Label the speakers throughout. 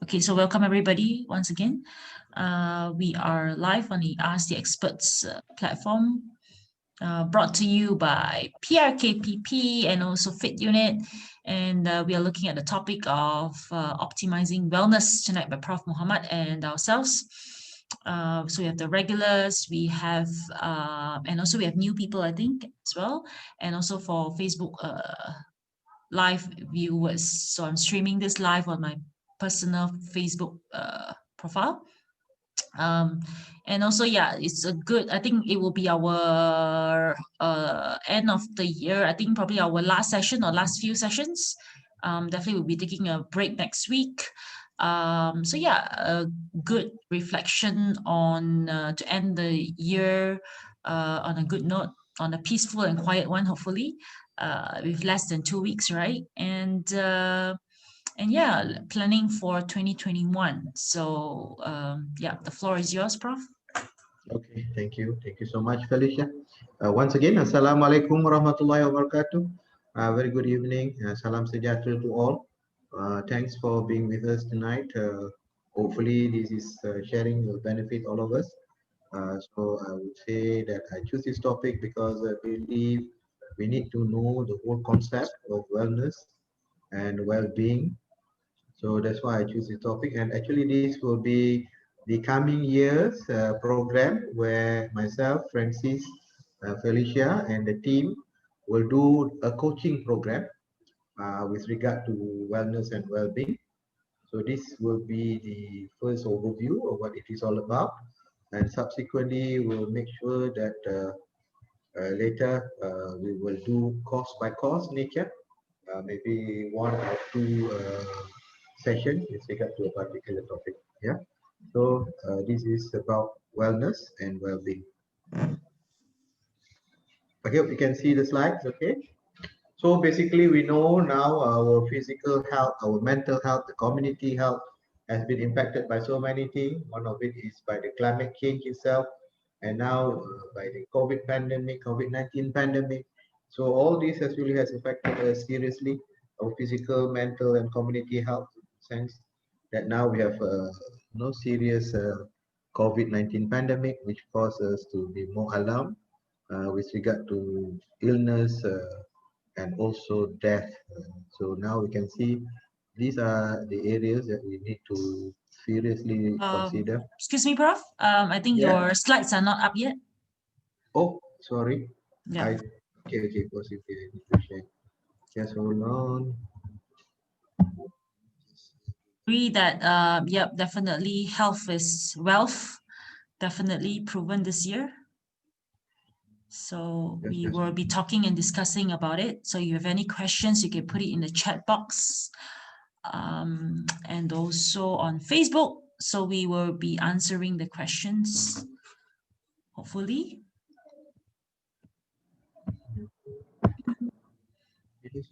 Speaker 1: Okay, so welcome everybody once again. We are live on the Ask the Experts platform, brought to you by PRKPP and also FitUnit. And we are looking at the topic of optimizing wellness tonight by Prof. Mohammad and ourselves. So we have the regulars, we have, and also we have new people, I think, as well. And also for Facebook live viewers. So I'm streaming this live on my personal Facebook profile. And also, yeah, it's a good, I think it will be our end of the year. I think probably our last session or last few sessions. Definitely we'll be taking a break next week. So yeah, a good reflection on to end the year on a good note, on a peaceful and quiet one, hopefully, with less than 2 weeks, right? And yeah, planning for 2021. So yeah, the floor is yours, Prof.
Speaker 2: Okay, thank you. Thank you so much, Felicia. Once again, Assalamualaikum warahmatullahi wabarakatuh. Very good evening. Salam sejahtera to all. Thanks for being with us tonight. Hopefully, this is sharing will benefit all of us. So I would say that I choose this topic because I believe we need to know the whole concept of wellness and well-being. So that's why I choose this topic. And actually, this will be the coming year's program where myself, Francis, Felicia, and the team will do a coaching program with regard to wellness and well-being. So this will be the first overview of what it is all about. And subsequently, we'll make sure that later we will do course by course nature, maybe one or two sessions with regard to a particular topic. Yeah. So this is about wellness and well-being. I hope you can see the slides. Okay. So basically, we know now our physical health, our mental health, the community health has been impacted by so many things. One of it is by the climate change itself, and now by the COVID pandemic, COVID-19 pandemic. So all this has affected us seriously, our physical, mental, and community health sense that now we have no serious COVID-19 pandemic, which caused us to be more alarmed with regard to illness and also death. So now we can see these are the areas that we need to seriously consider.
Speaker 1: Excuse me, Prof. I think
Speaker 2: Yeah.
Speaker 1: your slides are not up yet.
Speaker 2: Oh, sorry.
Speaker 1: Yeah.
Speaker 2: Okay, possibly I need to share. Just hold on.
Speaker 1: Agree that yep, definitely health is wealth, definitely proven this year. So we will be talking and discussing about it. So if you have any questions, you can put it in the chat box, and also on Facebook. So we will be answering the questions, hopefully.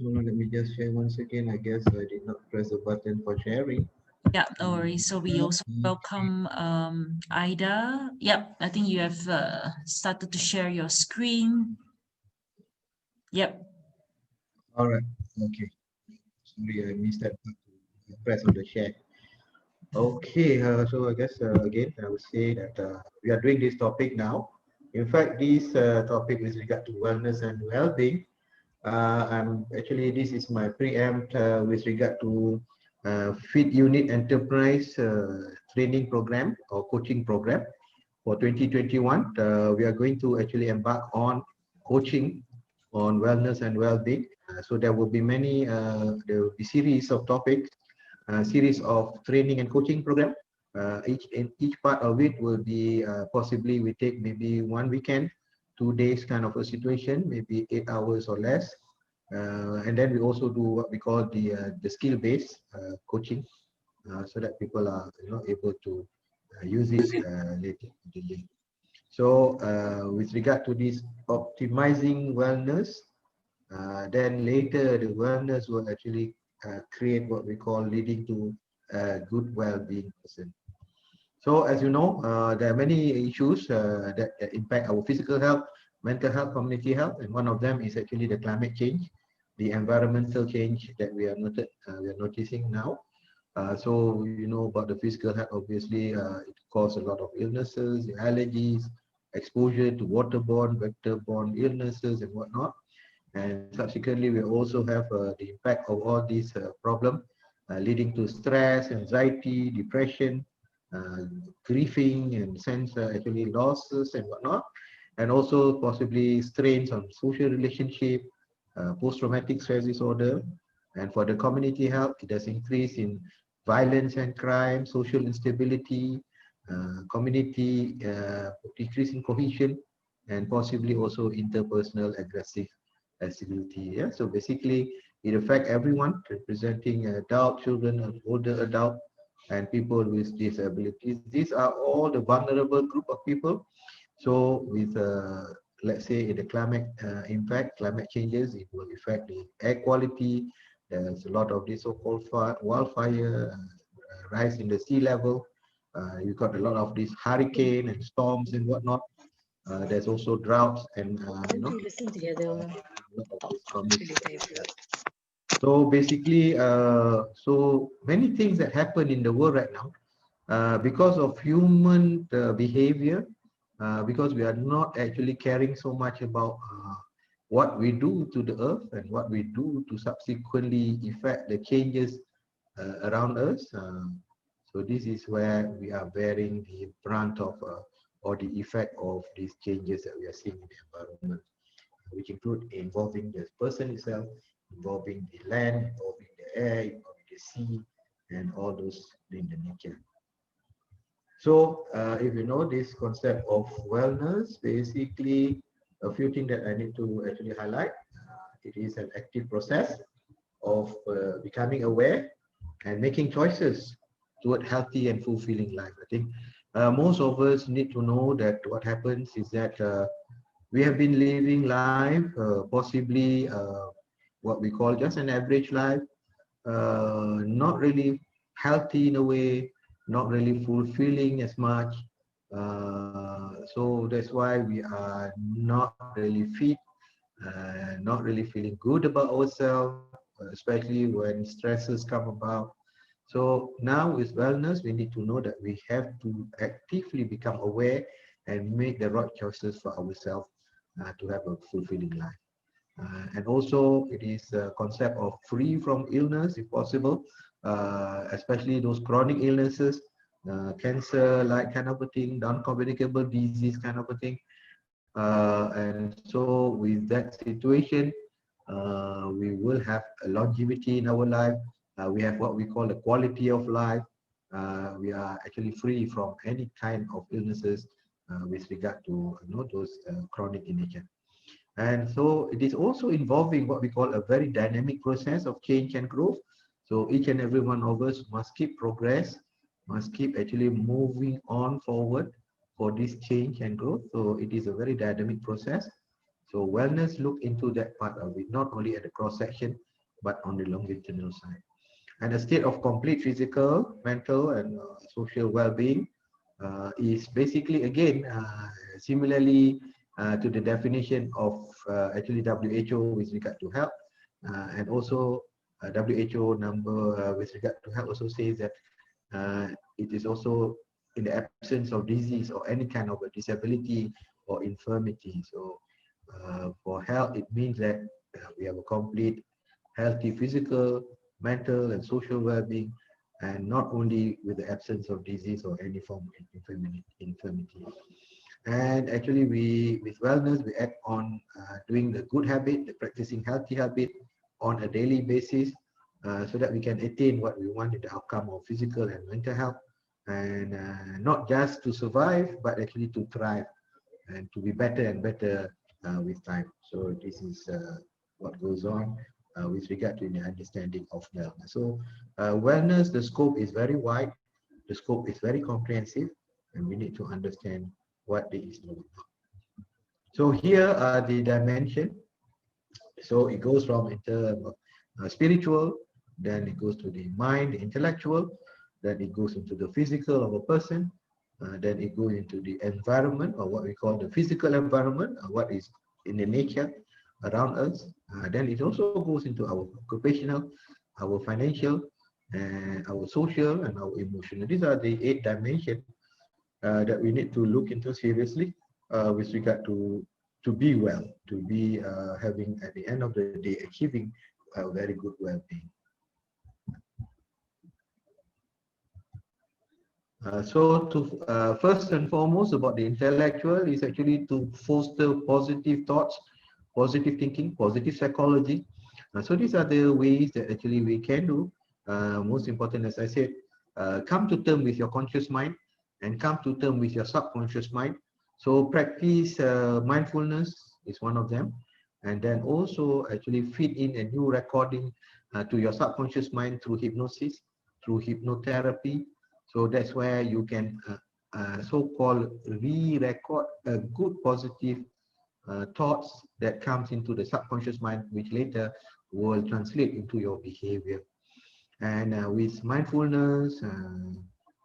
Speaker 2: Let me just share once again. I guess I did not press the button for sharing.
Speaker 1: Yeah, no worries. So we also welcome Ida. Yep, I think you have started to share your screen. Yep.
Speaker 2: All right. Okay. Sorry, I missed that. Press on the share. Okay. So I guess again I would say that we are doing this topic now. In fact, this topic with regard to wellness and well-being. Actually, this is my preempt with regard to FitUnit Enterprise training program or coaching program for 2021. We are going to actually embark on coaching on wellness and well-being. So there will be there will be series of topics, series of training and coaching program. Each part of it will be possibly we take maybe one weekend, 2 days kind of a situation, maybe 8 hours or less. And then we also do what we call the skill-based coaching, so that people are able to use it later in the year. So with regard to this optimizing wellness, then later the wellness will actually create what we call leading to good well-being person. So as you know, there are many issues that impact our physical health, mental health, community health, and one of them is actually the climate change, the environmental change that we are noticing now. So you know about the physical health, obviously, it causes a lot of illnesses, allergies, exposure to waterborne, vector-borne illnesses and whatnot. And subsequently, we also have the impact of all these problems leading to stress, anxiety, depression, uh, grieving, and sense actually losses and whatnot, and also possibly strains on social relationship, post-traumatic stress disorder, and for the community health, it has increased in violence and crime, social instability, community decrease in cohesion, and possibly also interpersonal aggressive activity. Yeah, so basically, it affects everyone, representing adult, children, and older adult, and people with disabilities. These are all the vulnerable group of people. So with let's say in the climate impact, climate changes, it will affect the air quality. There's a lot of this so-called wildfire, rise in the sea level. You've got a lot of these hurricane and storms and whatnot. There's also droughts and
Speaker 3: Why don't we listen together?
Speaker 2: a lot of
Speaker 3: Talk
Speaker 2: these
Speaker 3: really
Speaker 2: community.
Speaker 3: tight.
Speaker 2: So basically, so many things that happen in the world right now because of human behavior, because we are not actually caring so much about what we do to the earth and what we do to subsequently affect the changes around us. So this is where we are bearing the brunt of or the effect of these changes that we are seeing in the environment, which include involving the person itself, involving the land, involving the air, involving the sea, and all those in the nature. So if you know this concept of wellness, basically a few things that I need to actually highlight. It is an active process of becoming aware and making choices toward healthy and fulfilling life. I think most of us need to know that what happens is that we have been living life, possibly what we call just an average life, not really healthy in a way, not really fulfilling as much. So that's why we are not really fit, not really feeling good about ourselves, especially when stresses come about. So now with wellness, we need to know that we have to actively become aware and make the right choices for ourselves to have a fulfilling life. And also it is a concept of free from illness if possible, especially those chronic illnesses, cancer like kind of a thing, non-communicable disease kind of a thing. And so with that situation, we will have a longevity in our life. We have what we call the quality of life. We are actually free from any kind of illnesses with regard to those chronic in nature. And so it is also involving what we call a very dynamic process of change and growth. So each and every one of us must keep progress, must keep actually moving on forward for this change and growth. So it is a very dynamic process. So wellness look into that part of it, not only at the cross section, but on the longitudinal side. And a state of complete physical, mental, and social well-being is basically again similarly to the definition of actually WHO with regard to health, and also WHO number with regard to health also says that it is also in the absence of disease or any kind of a disability or infirmity. So for health, it means that we have a complete healthy physical, mental, and social well-being, and not only with the absence of disease or any form of infirmity. And actually, we with wellness, we act on doing the good habit, the practicing healthy habit on a daily basis, so that we can attain what we want in the outcome of physical and mental health, and not just to survive, but actually to thrive and to be better and better with time. So this is what goes on with regard to the understanding of wellness. So wellness, the scope is very wide, the scope is very comprehensive, and we need to understand what it is all about. So here are the dimension. So it goes from spiritual, then it goes to the mind, the intellectual, then it goes into the physical of a person, then it goes into the environment or what we call the physical environment, what is in the nature around us. Then it also goes into our occupational, our financial, and our social and our emotional. These are the 8 dimensions that we need to look into seriously with regard to be well, to be having at the end of the day achieving a very good well-being. So to first and foremost about the intellectual is actually to foster positive thoughts, positive thinking, positive psychology. So these are the ways that actually we can do. Most important, as I said, come to term with your conscious mind and come to term with your subconscious mind. So practice mindfulness is one of them. And then also actually feed in a new recording to your subconscious mind through hypnosis, through hypnotherapy. So that's where you can so-called re-record a good positive thoughts that comes into the subconscious mind, which later will translate into your behavior. And with mindfulness,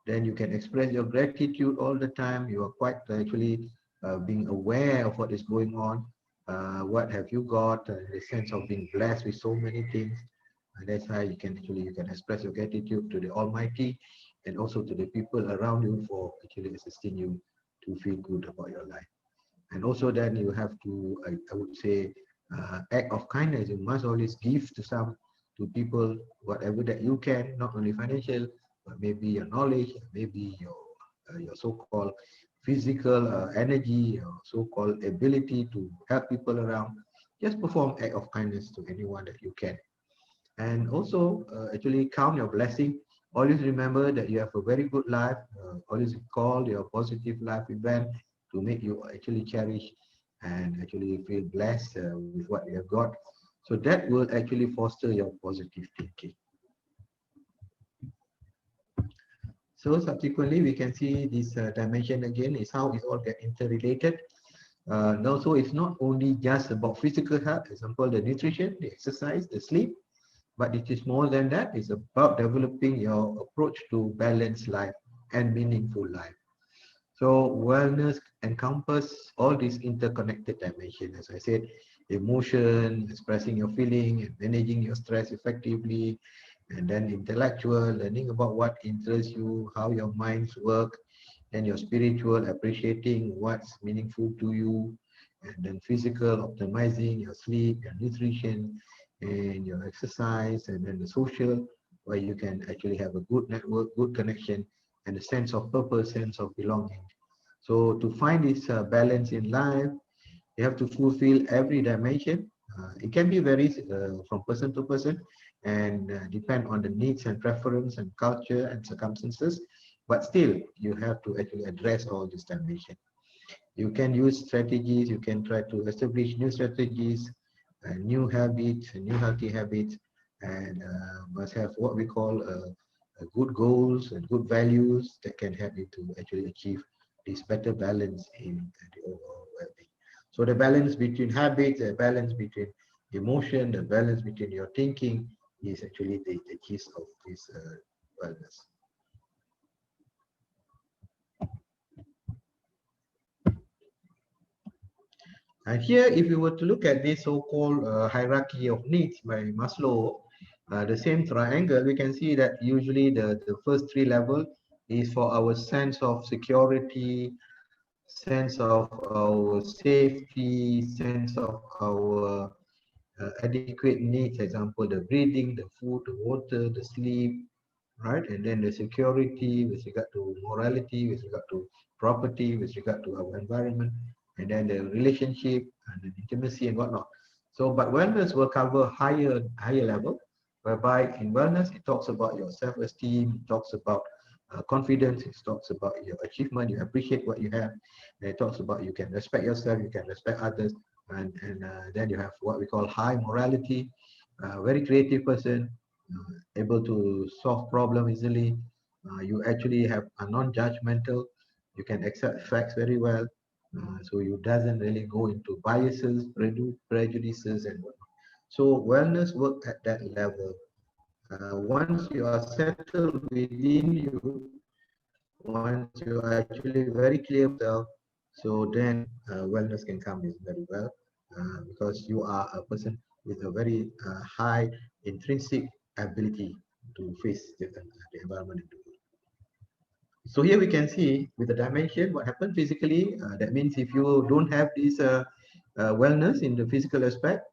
Speaker 2: then you can express your gratitude all the time. You are quite actually being aware of what is going on. What have you got? The sense of being blessed with so many things. And that's how you can express your gratitude to the Almighty and also to the people around you for actually assisting you to feel good about your life. And also then you have to, I would say, act of kindness. You must always give to people, whatever that you can, not only financial, but maybe your knowledge, maybe your so-called physical energy, your so-called ability to help people around. Just perform act of kindness to anyone that you can. And also actually count your blessing. Always remember that you have a very good life. Always call your positive life event to make you actually cherish and actually feel blessed with what you have got. So that will actually foster your positive thinking. So subsequently, we can see this dimension again is how it all get interrelated. Now, so it's not only just about physical health, example, the nutrition, the exercise, the sleep, but it is more than that. It's about developing your approach to balanced life and meaningful life. So wellness encompasses all these interconnected dimensions. As I said, emotion, expressing your feeling, and managing your stress effectively, and then intellectual, learning about what interests you, how your minds work, and your spiritual, appreciating what's meaningful to you, and then physical, optimizing your sleep, your nutrition, and your exercise, and then the social, where you can actually have a good network, good connection, and a sense of purpose, sense of belonging. So to find this balance in life, you have to fulfill every dimension. It can be varies from person to person and depend on the needs and preference and culture and circumstances. But still, you have to actually address all these dimensions. You can use strategies. You can try to establish new strategies, new habits, new healthy habits, and must have what we call good goals and good values that can help you to actually achieve this better balance in the overall well-being. So the balance between habits, the balance between emotion, the balance between your thinking is actually the gist of this wellness. And here, if you were to look at this so-called hierarchy of needs by Maslow, the same triangle, we can see that usually the first three level is for our sense of security, sense of our safety, sense of our adequate needs, example, the breathing, the food, the water, the sleep, right? And then the security with regard to morality, with regard to property, with regard to our environment, and then the relationship and the intimacy and whatnot. So, but wellness will cover higher level, whereby in wellness it talks about your self-esteem, it talks about confidence, it talks about your achievement, you appreciate what you have, and it talks about you can respect yourself, you can respect others, and then you have what we call high morality, very creative person, able to solve problem easily. You actually have a non-judgmental. You can accept facts very well. So you doesn't really go into biases, prejudices, and whatnot. So wellness work at that level. Once you are settled within you, once you are actually very clear with yourself, so then wellness can come in very well because you are a person with a very high intrinsic ability. to face the environment. So here we can see with the dimension what happened physically. That means if you don't have this wellness in the physical aspect,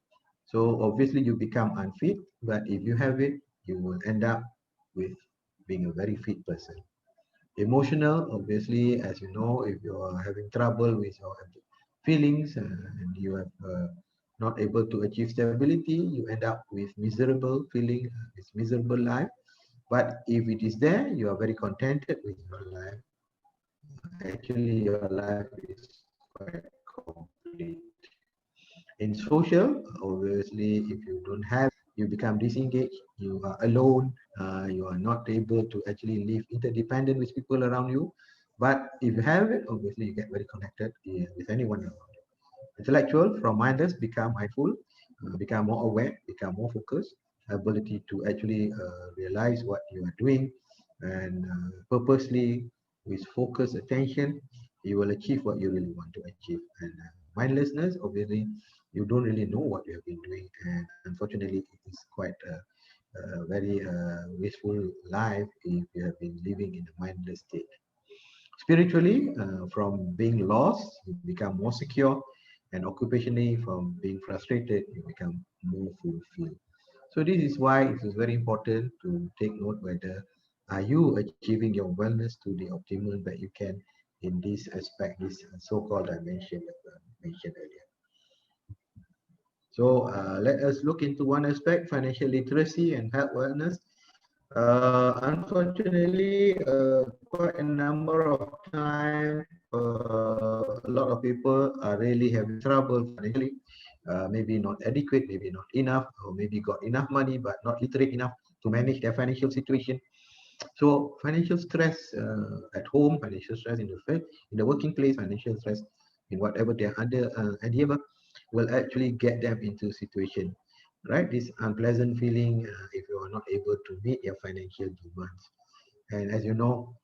Speaker 2: so obviously you become unfit. But if you have it, you will end up with being a very fit person. Emotional, obviously, as you know, if you are having trouble with your feelings and you have not able to achieve stability, you end up with miserable feeling, with miserable life. But if it is there, you are very contented with your life. Actually, your life is quite complete. In social, obviously, if you don't have, you become disengaged, you are alone, you are not able to actually live interdependent with people around you. But if you have it, obviously, you get very connected with anyone around you. Intellectual, from mindless, become mindful, become more aware, become more focused, ability to actually realize what you are doing and purposely with focused attention, you will achieve what you really want to achieve. And mindlessness, obviously, you don't really know what you have been doing, and unfortunately, it is quite a very wasteful life if you have been living in a mindless state. Spiritually, from being lost, you become more secure, and occupationally, from being frustrated, you become more fulfilled. So this is why it is very important to take note whether are you achieving your wellness to the optimal that you can in this aspect, this so-called dimension that I mentioned earlier. So let us look into one aspect, financial literacy and health wellness. Unfortunately, quite a number of time, a lot of people are really having trouble financially. Maybe not adequate, maybe not enough, or maybe got enough money but not literate enough to manage their financial situation. So financial stress at home, financial stress in the working place, financial stress in whatever they're under endeavor will actually get them into situation, right? This unpleasant feeling if you are not able to meet your financial demands. And as you know,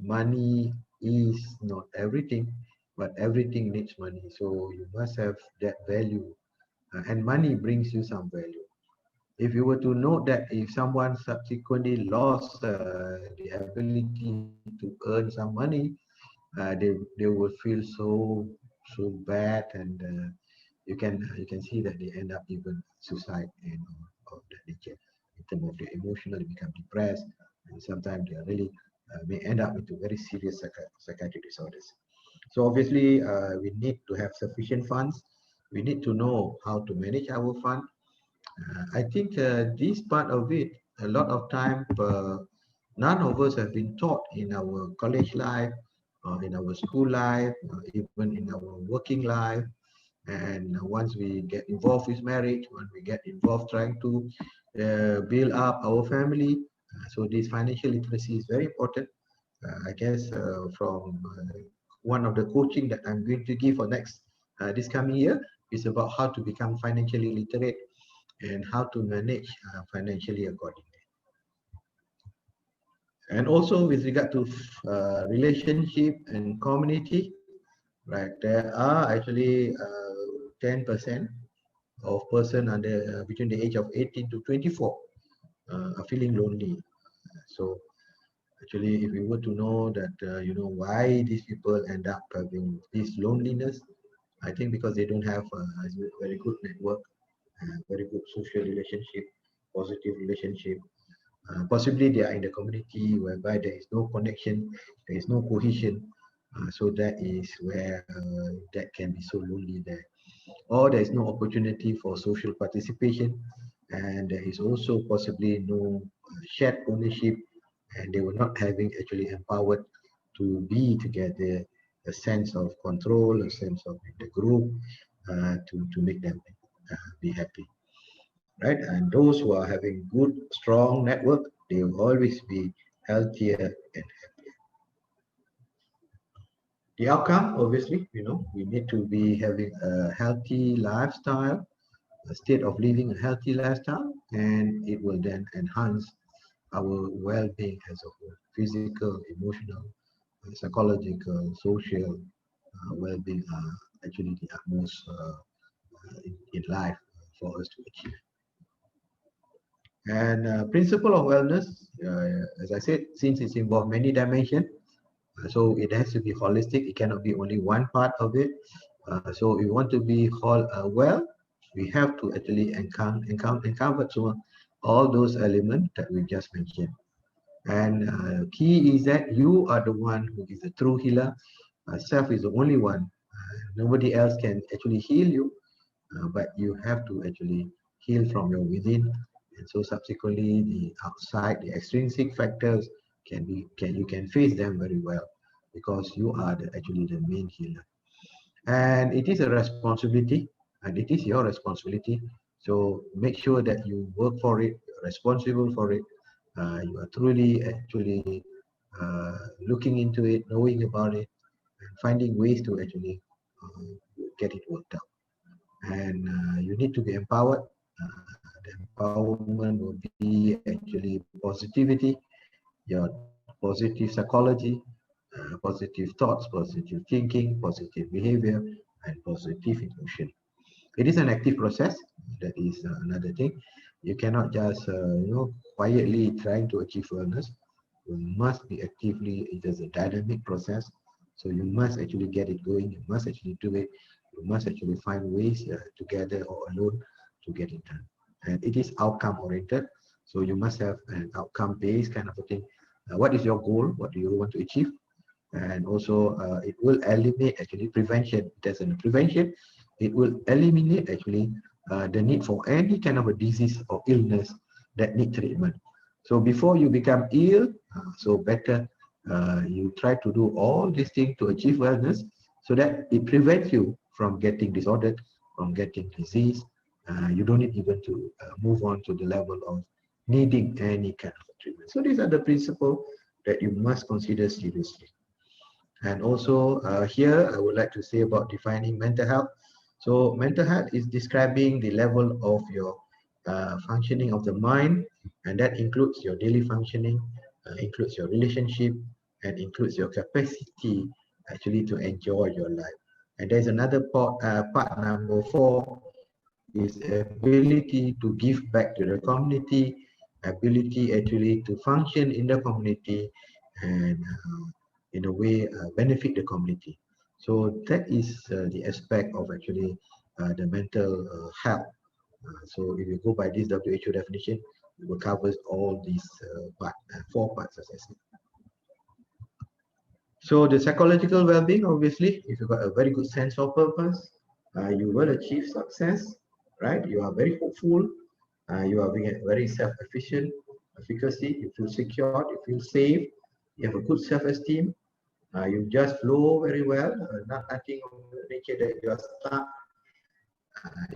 Speaker 2: money is not everything, but everything needs money. So you must have that value, and money brings you some value. If you were to note that if someone subsequently lost the ability to earn some money, they will feel so bad, and you can see that they end up even suicide and of that nature. In terms of the emotional, they become depressed, and sometimes they are really may end up into very serious psychiatric disorders. So obviously, we need to have sufficient funds. We need to know how to manage our fund. I think this part of it, a lot of time, none of us have been taught in our college life, in our school life, even in our working life. And once we get involved with marriage, when we get involved trying to build up our family, so this financial literacy is very important. I guess from one of the coaching that I'm going to give for next this coming year is about how to become financially literate and how to manage financially accordingly. And also with regard to relationship and community, right? There are actually 10% of person under between the age of 18 to 24 are feeling lonely. So actually, if we were to know that why these people end up having this loneliness, I think because they don't have a very good network, very good social relationship, positive relationship. Possibly they are in the community whereby there is no connection, there is no cohesion. So that is where that can be so lonely there. Or there is no opportunity for social participation, and there is also possibly no shared ownership, and they were not having actually empowered to be together, a sense of control, a sense of the group to make them be happy, right? And those who are having good, strong network, they will always be healthier and happier. The outcome, obviously, we need to be having a healthy lifestyle, a state of living a healthy lifestyle, and it will then enhance our well-being as a whole, physical, emotional, psychological, social well-being are actually the utmost in life for us to achieve. And principle of wellness, as I said, since it's involved many dimensions, so it has to be holistic. It cannot be only one part of it. So we want to be whole, well, we have to actually encounter all those elements that we just mentioned. And key is that you are the one who is the true healer. Self is the only one. Nobody else can actually heal you, but you have to actually heal from your within. And so subsequently, the outside, the extrinsic factors you can face them very well because you are actually the main healer. And it is a responsibility, and it is your responsibility. So make sure that you work for it, you're responsible for it. You are truly actually looking into it, knowing about it, and finding ways to actually get it worked out. And you need to be empowered. The empowerment will be actually positivity, your positive psychology, positive thoughts, positive thinking, positive behavior, and positive emotion. It is an active process. That is another thing. You cannot just quietly trying to achieve wellness. You must be actively. It is a dynamic process. So you must actually get it going. You must actually do it. You must actually find ways together or alone to get it done. And it is outcome oriented. So you must have an outcome based kind of a thing. What is your goal? What do you want to achieve? And also it will eliminate actually prevention. There's a prevention. It will eliminate actually the need for any kind of a disease or illness that need treatment. So before you become ill, so better you try to do all these things to achieve wellness so that it prevents you from getting disordered, from getting disease. You don't need even to move on to the level of needing any kind of treatment. So these are the principles that you must consider seriously. And also here, I would like to say about defining mental health. So mental health is describing the level of your functioning of the mind, and that includes your daily functioning, includes your relationship, and includes your capacity actually to enjoy your life. And there's another part number 4 is ability to give back to the community, ability actually to function in the community, and in a way benefit the community. So that is the aspect of actually the mental health. So if you go by this WHO definition, it will cover all these 4 parts, as I said. So the psychological well-being, obviously, if you've got a very good sense of purpose, you will achieve success, right? You are very hopeful, you are being very self-efficient, efficacy, you feel secure, you feel safe, you have a good self-esteem, you just flow very well, nothing of the nature that you are stuck.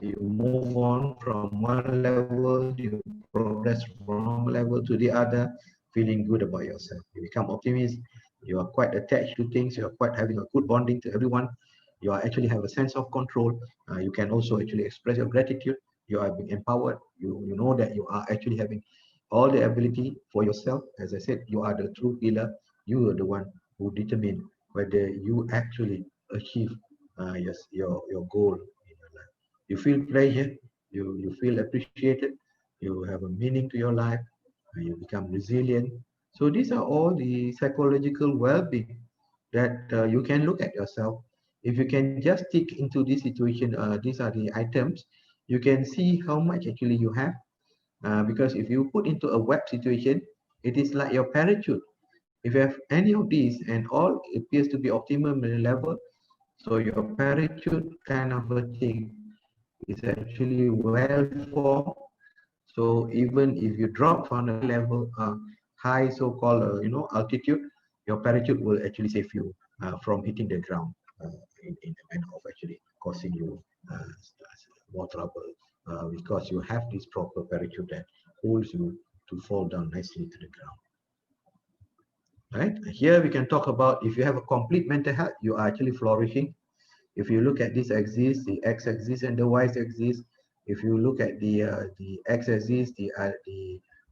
Speaker 2: You move on from one level, you progress from one level to the other, feeling good about yourself. You become optimist, you are quite attached to things, you are quite having a good bonding to everyone, you are actually have a sense of control. You can also actually express your gratitude, you are being empowered, you know that you are actually having all the ability for yourself. As I said, you are the true healer, you are the one who determine whether you actually achieve your goal in your life. You feel pleasure, you feel appreciated, you have a meaning to your life, you become resilient. So these are all the psychological well-being that you can look at yourself. If you can just stick into this situation, these are the items, you can see how much actually you have. Because if you put into a web situation, it is like your parachute. If you have any of these and all appears to be optimum level, so your parachute kind of a thing is actually well formed. So even if you drop from a level, high so-called altitude, your parachute will actually save you from hitting the ground in the manner of actually causing you more trouble because you have this proper parachute that holds you to fall down nicely to the ground. Right here, we can talk about if you have a complete mental health, you are actually flourishing. If you look at this axis, the x-axis and the y-axis, if you look at the x-axis, the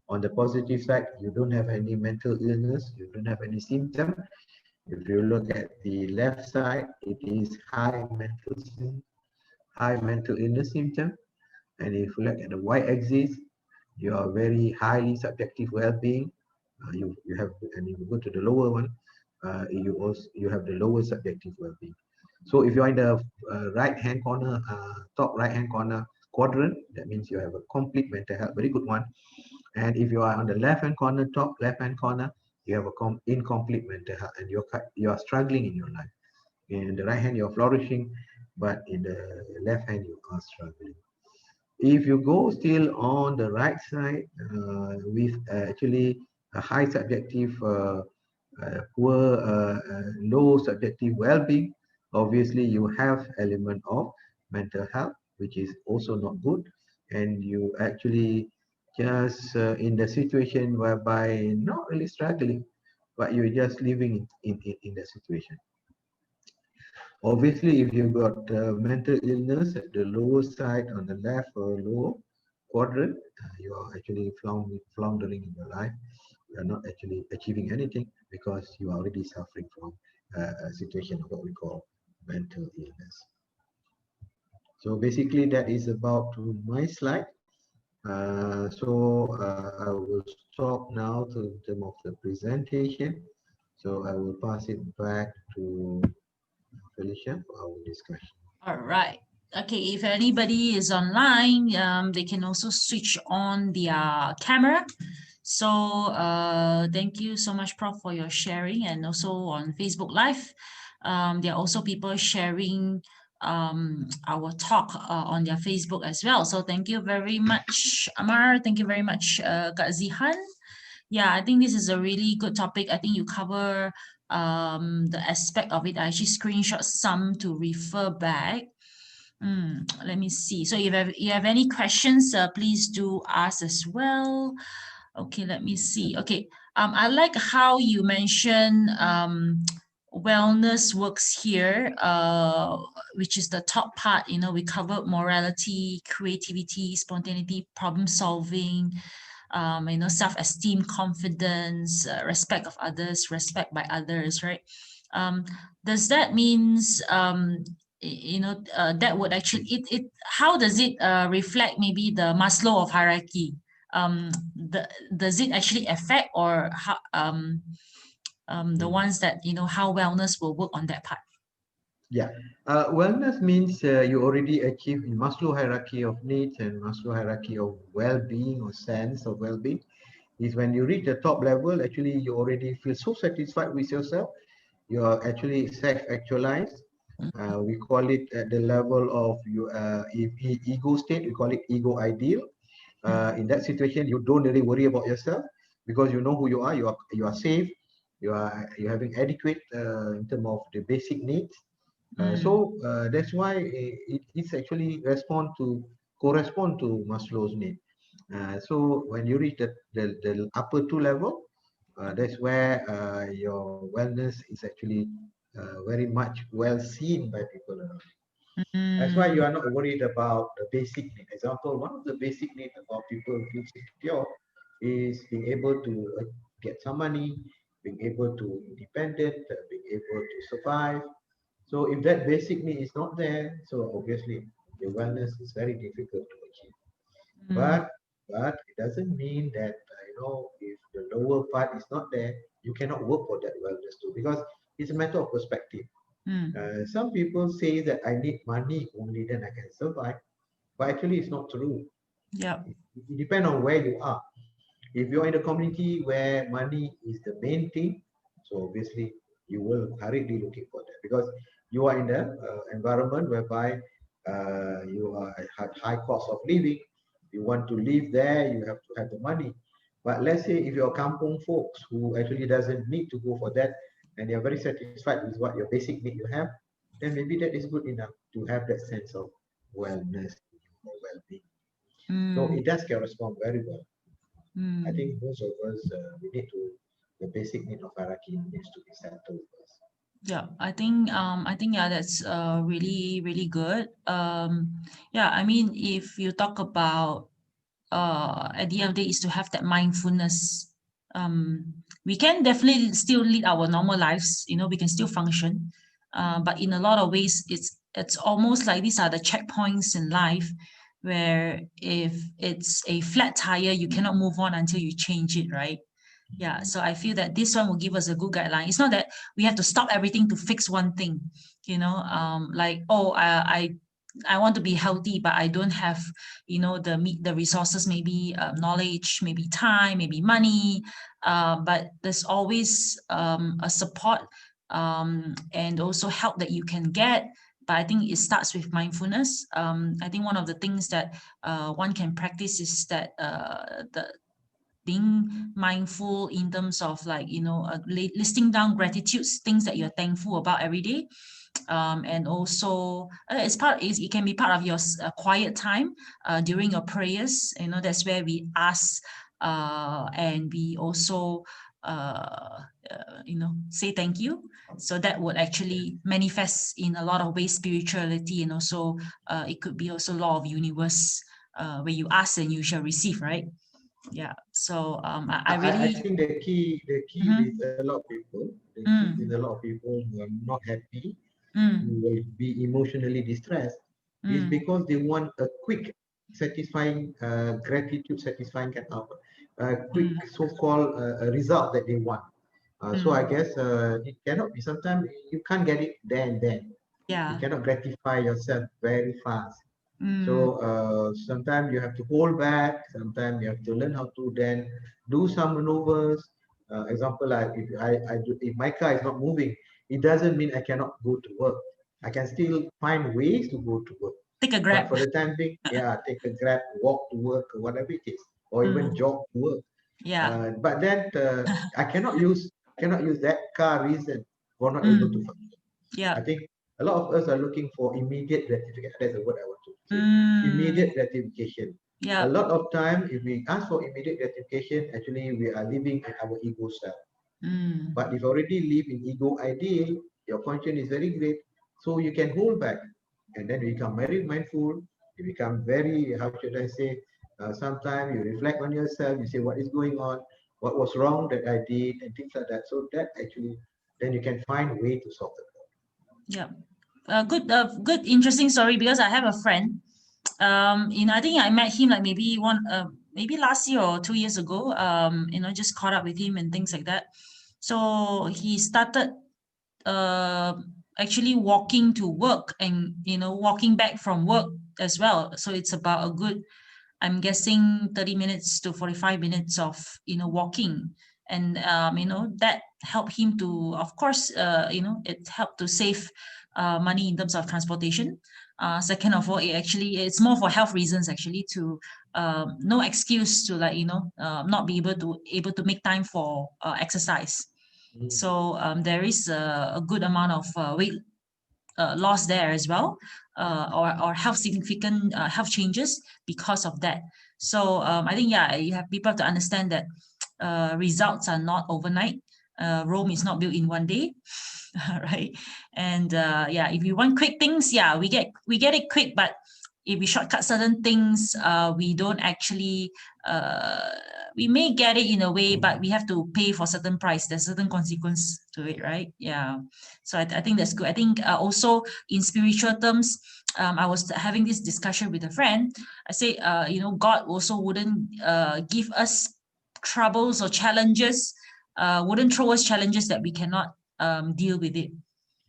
Speaker 2: on the positive side, you don't have any mental illness, you don't have any symptom. If you look at the left side, it is high mental illness symptom. And if you look at the y-axis, your very highly subjective well-being. You have, and if you go to the lower one, you have the lower subjective well-being. So if you're in the right hand corner, top right hand corner quadrant, that means you have a complete mental health, very good one. And if you are on the left hand corner, top left hand corner, you have a incomplete mental health, and you are struggling in your life. In the right hand, you're flourishing, but in the left hand, you are struggling. If you go still on the right side with actually a high subjective, poor, low subjective well-being, obviously you have element of mental health, which is also not good, and you actually just in the situation whereby not really struggling, but you're just living in the situation. Obviously, if you've got mental illness at the lower side on the left or lower quadrant, you are actually floundering in your life. You are not actually achieving anything because you are already suffering from a situation of what we call mental illness. So basically, that is about to my slide. I will stop now to in terms of the presentation. So I will pass it back to Felicia for our discussion.
Speaker 1: All right. Okay, if anybody is online, they can also switch on their camera. So thank you so much, Prof, for your sharing, and also on Facebook Live. There are also people sharing our talk on their Facebook as well. So thank you very much, Amar. Thank you very much, Kak Zihan. Yeah, I think this is a really good topic. I think you cover the aspect of it. I actually screenshot some to refer back. Let me see. So if you have any questions, please do ask as well. Okay, let me see. Okay, I like how you mentioned wellness works here, which is the top part. You know, we covered morality, creativity, spontaneity, problem solving, you know, self-esteem, confidence, respect of others, respect by others, right? Does that means you know, that would actually how does it reflect maybe the Maslow of hierarchy? Does it actually affect, or how the ones that, you know, how wellness will work on that part?
Speaker 2: Yeah, wellness means you already achieve in Maslow hierarchy of needs and Maslow hierarchy of well-being or sense of well-being. Is when you reach the top level, actually you already feel so satisfied with yourself. You are actually self-actualized. We call it at the level of you ego state. We call it ego ideal. In that situation, you don't really worry about yourself because you know who you are. You are safe. You're having adequate in terms of the basic needs. That's why it's actually correspond to Maslow's need. So when you reach the upper two level, that's where your wellness is actually very much well seen by people around. That's why you are not worried about the basic need. Example, one of the basic needs about people feel secure is being able to get some money, being able to independent, being able to survive. So if that basic need is not there, so obviously your wellness is very difficult to achieve. But it doesn't mean that if the lower part is not there, you cannot work for that wellness too, because it's a matter of perspective. Some people say that I need money only then I can survive, but actually it's not true.
Speaker 1: Yeah.
Speaker 2: It depends on where you are. If you're in a community where money is the main thing, so obviously you will hurriedly looking for that, because you are in the environment whereby you are at high cost of living. You want to live there, you have to have the money. But let's say if you're kampung folks who actually doesn't need to go for that, and you're very satisfied with what your basic need you have, then maybe that is good enough to have that sense of wellness or well-being. So it does correspond very well. I think most of us we need to, the basic need of hierarchy needs to be settled first.
Speaker 1: Yeah, I think yeah, that's really really good. Yeah, I mean, if you talk about at the end of the day is to have that mindfulness. We can definitely still lead our normal lives, you know, we can still function. But in a lot of ways, it's almost like these are the checkpoints in life where if it's a flat tire, you cannot move on until you change it, right? Yeah, so I feel that this one will give us a good guideline. It's not that we have to stop everything to fix one thing, like, oh, I want to be healthy, but I don't have, the resources, maybe knowledge, maybe time, maybe money. But there's always a support and also help that you can get. But I think it starts with mindfulness. I think one of the things that one can practice is that the being mindful in terms of, like, listing down gratitudes, things that you're thankful about every day. And also it can be part of your quiet time during your prayers. That's where we ask and we also say thank you. So that would actually manifest in a lot of ways, spirituality, and also it could be also law of universe, where you ask and you shall receive, right? Yeah. So I
Speaker 2: I
Speaker 1: really.
Speaker 2: think the key
Speaker 1: Mhm.
Speaker 2: with a lot of people, the key with a
Speaker 1: Mm,
Speaker 2: lot of people who are not happy, who
Speaker 1: mm,
Speaker 2: will be emotionally distressed, is
Speaker 1: mm,
Speaker 2: because they want a quick, satisfying, gratitude, satisfying kind of quick
Speaker 1: mm,
Speaker 2: so-called result that they want. So I
Speaker 1: mm.
Speaker 2: guess it cannot be. Sometimes you can't get it there and then. You
Speaker 1: Yeah.
Speaker 2: cannot gratify yourself very fast.
Speaker 1: Mm,
Speaker 2: So sometimes you have to hold back. Sometimes you have to learn how to then do some maneuvers. Example, like if my car is not moving, it doesn't mean I cannot go to work. I can still find ways to go to work.
Speaker 1: take a
Speaker 2: But
Speaker 1: grab.
Speaker 2: for the time being, yeah, take a grab, walk to work, or whatever it is, or even
Speaker 1: Mm,
Speaker 2: jog to work.
Speaker 1: yeah.
Speaker 2: But then I cannot use that car reason for not able to
Speaker 1: Mm,
Speaker 2: function. I
Speaker 1: yeah.
Speaker 2: think a lot of us are looking for immediate gratification. That's the word I want to say.
Speaker 1: Mm,
Speaker 2: Immediate gratification. A
Speaker 1: yeah.
Speaker 2: lot of time, if we ask for immediate gratification, actually we are living in our ego self.
Speaker 1: Mm,
Speaker 2: But if you already live in ego ideal, your function is very great, so you can hold back. And then you become very mindful. You become very, how should I say, sometimes you reflect on yourself, you say what is going on, what was wrong that I did, and things like that. So that actually, then you can find way to solve the
Speaker 1: yeah. Good, interesting story, because I have a friend. I think I met him like maybe last year or 2 years ago. Just caught up with him and things like that. So he started uh, actually walking to work, and walking back from work as well. So it's about a good, I'm guessing, 30 minutes to 45 minutes of walking. And that helped him to, of course, it helped to save money in terms of transportation. Second of all, it's more for health reasons, actually, to no excuse to, like, not be able to make time for exercise.
Speaker 2: goal.
Speaker 1: So there is a good amount of weight loss there as well, or health significant health changes because of that. So I think, yeah, you have people to understand that results are not overnight. Rome is not built in one day, right? And yeah, if you want quick things, yeah, we get it quick, but if we shortcut certain things, we don't actually uh, we may get it in a way, but we have to pay for certain price. There's certain consequence to it, right? Yeah. So I think that's good. I think also in spiritual terms, I was having this discussion with a friend. I say, God also wouldn't give us troubles or challenges, wouldn't throw us challenges that we cannot deal with it.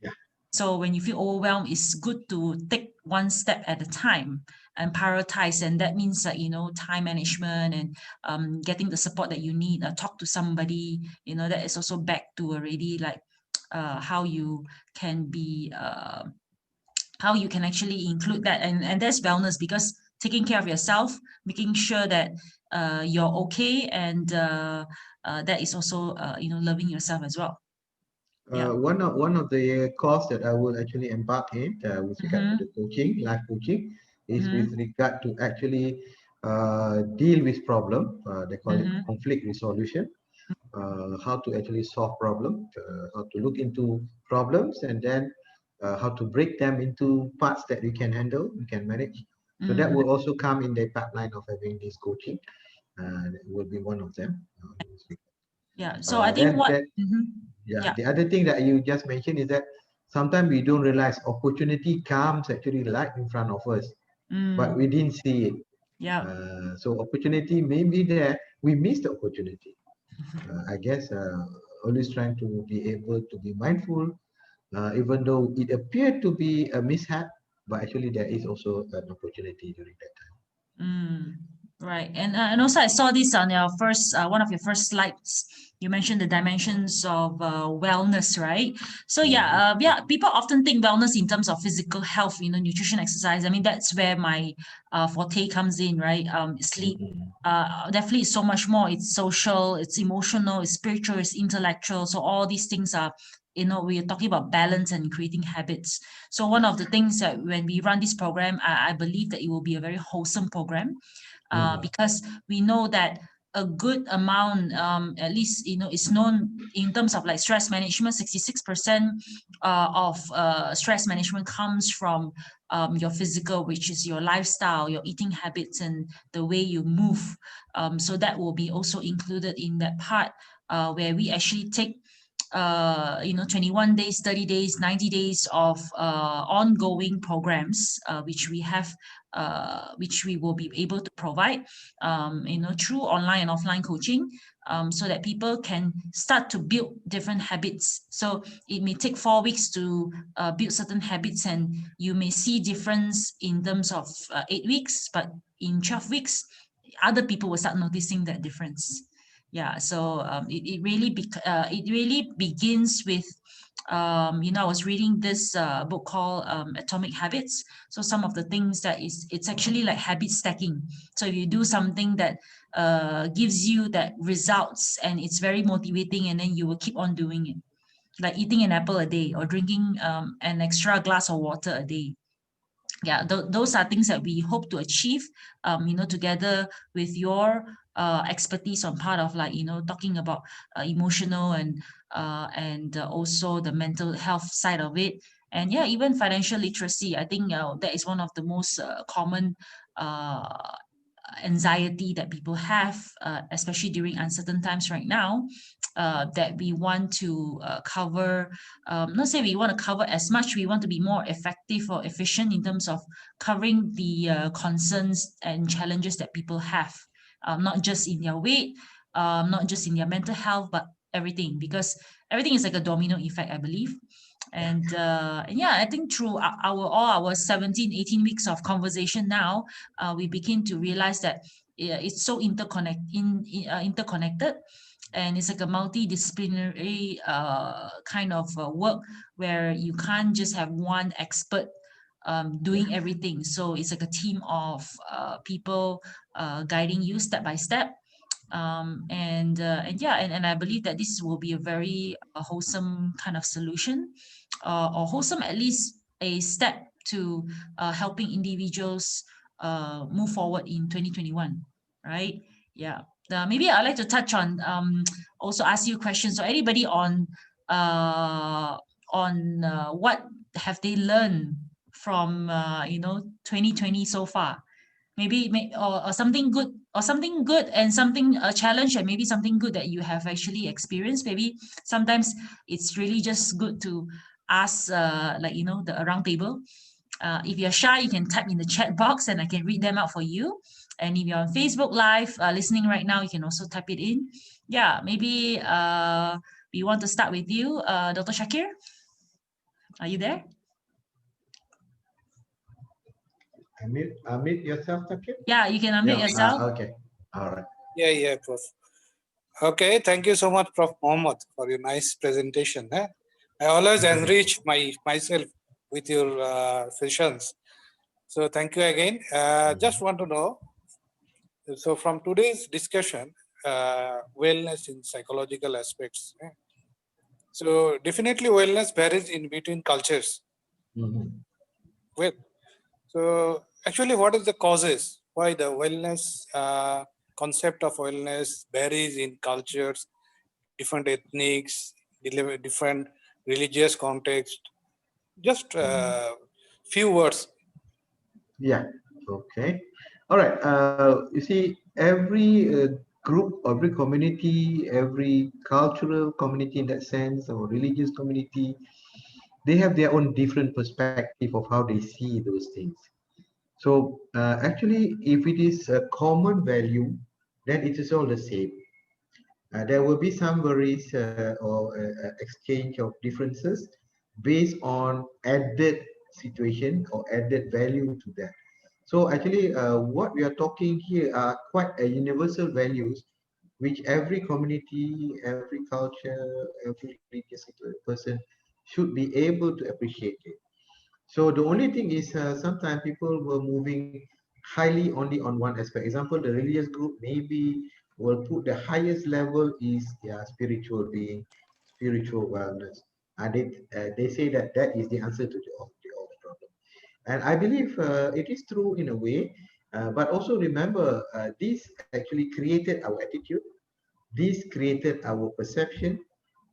Speaker 2: Yeah.
Speaker 1: So when you feel overwhelmed, it's good to take one step at a time and prioritize. And that means that, time management and getting the support that you need, talk to somebody, that is also back to already, like, how you can be, how you can actually include that. And that's wellness, because taking care of yourself, making sure that you're okay, and that is also, loving yourself as well. Yeah.
Speaker 2: One of the course that I will actually embark in with regard to
Speaker 1: Mm-hmm.
Speaker 2: the coaching, life coaching, is with
Speaker 1: Mm-hmm.
Speaker 2: regard to actually deal with problem. They call it
Speaker 1: Mm-hmm.
Speaker 2: conflict resolution. How to actually solve problem, how to look into problems, and then how to break them into parts that you can handle, you can manage. So that
Speaker 1: Mm.
Speaker 2: will also come in the pipeline of having this coaching. It will be one of them.
Speaker 1: Yeah. So I think
Speaker 2: Then
Speaker 1: what.
Speaker 2: that
Speaker 1: Mhm.
Speaker 2: Yeah,
Speaker 1: Yeah.
Speaker 2: the other thing that you just mentioned is that sometimes we don't realize opportunity comes actually right in front of us. but we didn't see it.
Speaker 1: Yeah.
Speaker 2: So opportunity may be there. We missed the opportunity. I guess always trying to be able to be mindful, even though it appeared to be a mishap, but actually there is also an opportunity during that time.
Speaker 1: Right. And also I saw this on your first one of your first slides. You mentioned the dimensions of wellness, right? So
Speaker 2: Mhm,
Speaker 1: yeah, people often think wellness in terms of physical health, nutrition, exercise. I mean, that's where my forte comes in, right? Sleep.
Speaker 2: mhm,
Speaker 1: Definitely it's so much more. It's social, it's emotional, it's spiritual, it's intellectual. So all these things are, we're talking about balance and creating habits. So one of the things that when we run this program, I believe that it will be a very wholesome program,
Speaker 2: mhm,
Speaker 1: because we know that a good amount, at least, is known in terms of like stress management. 66% of stress management comes from your physical, which is your lifestyle, your eating habits, and the way you move. So that will be also included in that part, where we actually take 21 days, 30 days, 90 days of ongoing programs, which we will be able to provide, through online and offline coaching, so that people can start to build different habits. So it may take 4 weeks to build certain habits, and you may see difference in terms of 8 weeks, but in 12 weeks, other people will start noticing that difference. Yeah, so it really begins with, I was reading this book called Atomic Habits. So some of the things that it's actually like habit stacking. So if you do something that gives you that results and it's very motivating, and then you will keep on doing it, like eating an apple a day or drinking an extra glass of water a day. Yeah, those are things that we hope to achieve, together with your expertise on part of, like, talking about emotional and also the mental health side of it. And yeah, even financial literacy, I think that is one of the most common uh, anxiety that people have, especially during uncertain times right now, that we want to cover. Not say we want to cover as much, we want to be more effective or efficient in terms of covering the concerns and challenges that people have, not just in their weight, not just in their mental health, but everything, because everything is like a domino effect, I believe. And yeah, I think through all our 17, 18 weeks of conversation now, we begin to realize that it's so interconnected, and it's like a multidisciplinary kind of work, where you can't just have one expert doing everything. So it's like a team of people guiding you step by step. And yeah, and I believe that this will be a very wholesome kind of solution, or wholesome, at least a step to helping individuals move forward in 2021, right? Yeah. Maybe I'd like to touch on, also ask you questions. So anybody uh, what have they learned from 2020 so far? Or something good, and something a challenge, and maybe something good that you have actually experienced. Maybe sometimes it's really just good to ask, like, the round table. If you're shy, you can type in the chat box and I can read them out for you. And if you're on Facebook Live listening right now, you can also type it in. Yeah, maybe we want to start with you, Dr. Shakir. Are you there?
Speaker 2: Unmute yourself, Takir.
Speaker 1: Yeah, you can unmute
Speaker 2: Yeah.
Speaker 1: yourself.
Speaker 2: Okay. All right.
Speaker 3: Yeah, Prof. Okay, thank you so much, Prof. Mohammad, for your nice presentation. I always enrich myself with your sessions. So thank you again. Just want to know, so from today's discussion, wellness in psychological aspects. So definitely wellness varies in between cultures.
Speaker 2: Mhm.
Speaker 3: Well, so actually what is the causes? Why the wellness, concept of wellness varies in cultures, different ethnics, different religious context? Just few words.
Speaker 2: Yeah. Okay. All right. You see, every group, every community, every cultural community in that sense, or religious community, they have their own different perspective of how they see those things. So actually, if it is a common value, then it is all the same. There will be some worries or exchange of differences based on added situation or added value to that. So actually, what we are talking here are quite a universal values which every community, every culture, every religious person should be able to appreciate it. So the only thing is sometimes people were moving highly only on one aspect. Example, the religious group maybe will put the highest level is their spiritual being, spiritual wellness. And they say that that is the answer to all the problem. And I believe it is true in a way, but also remember this actually created our attitude, this created our perception,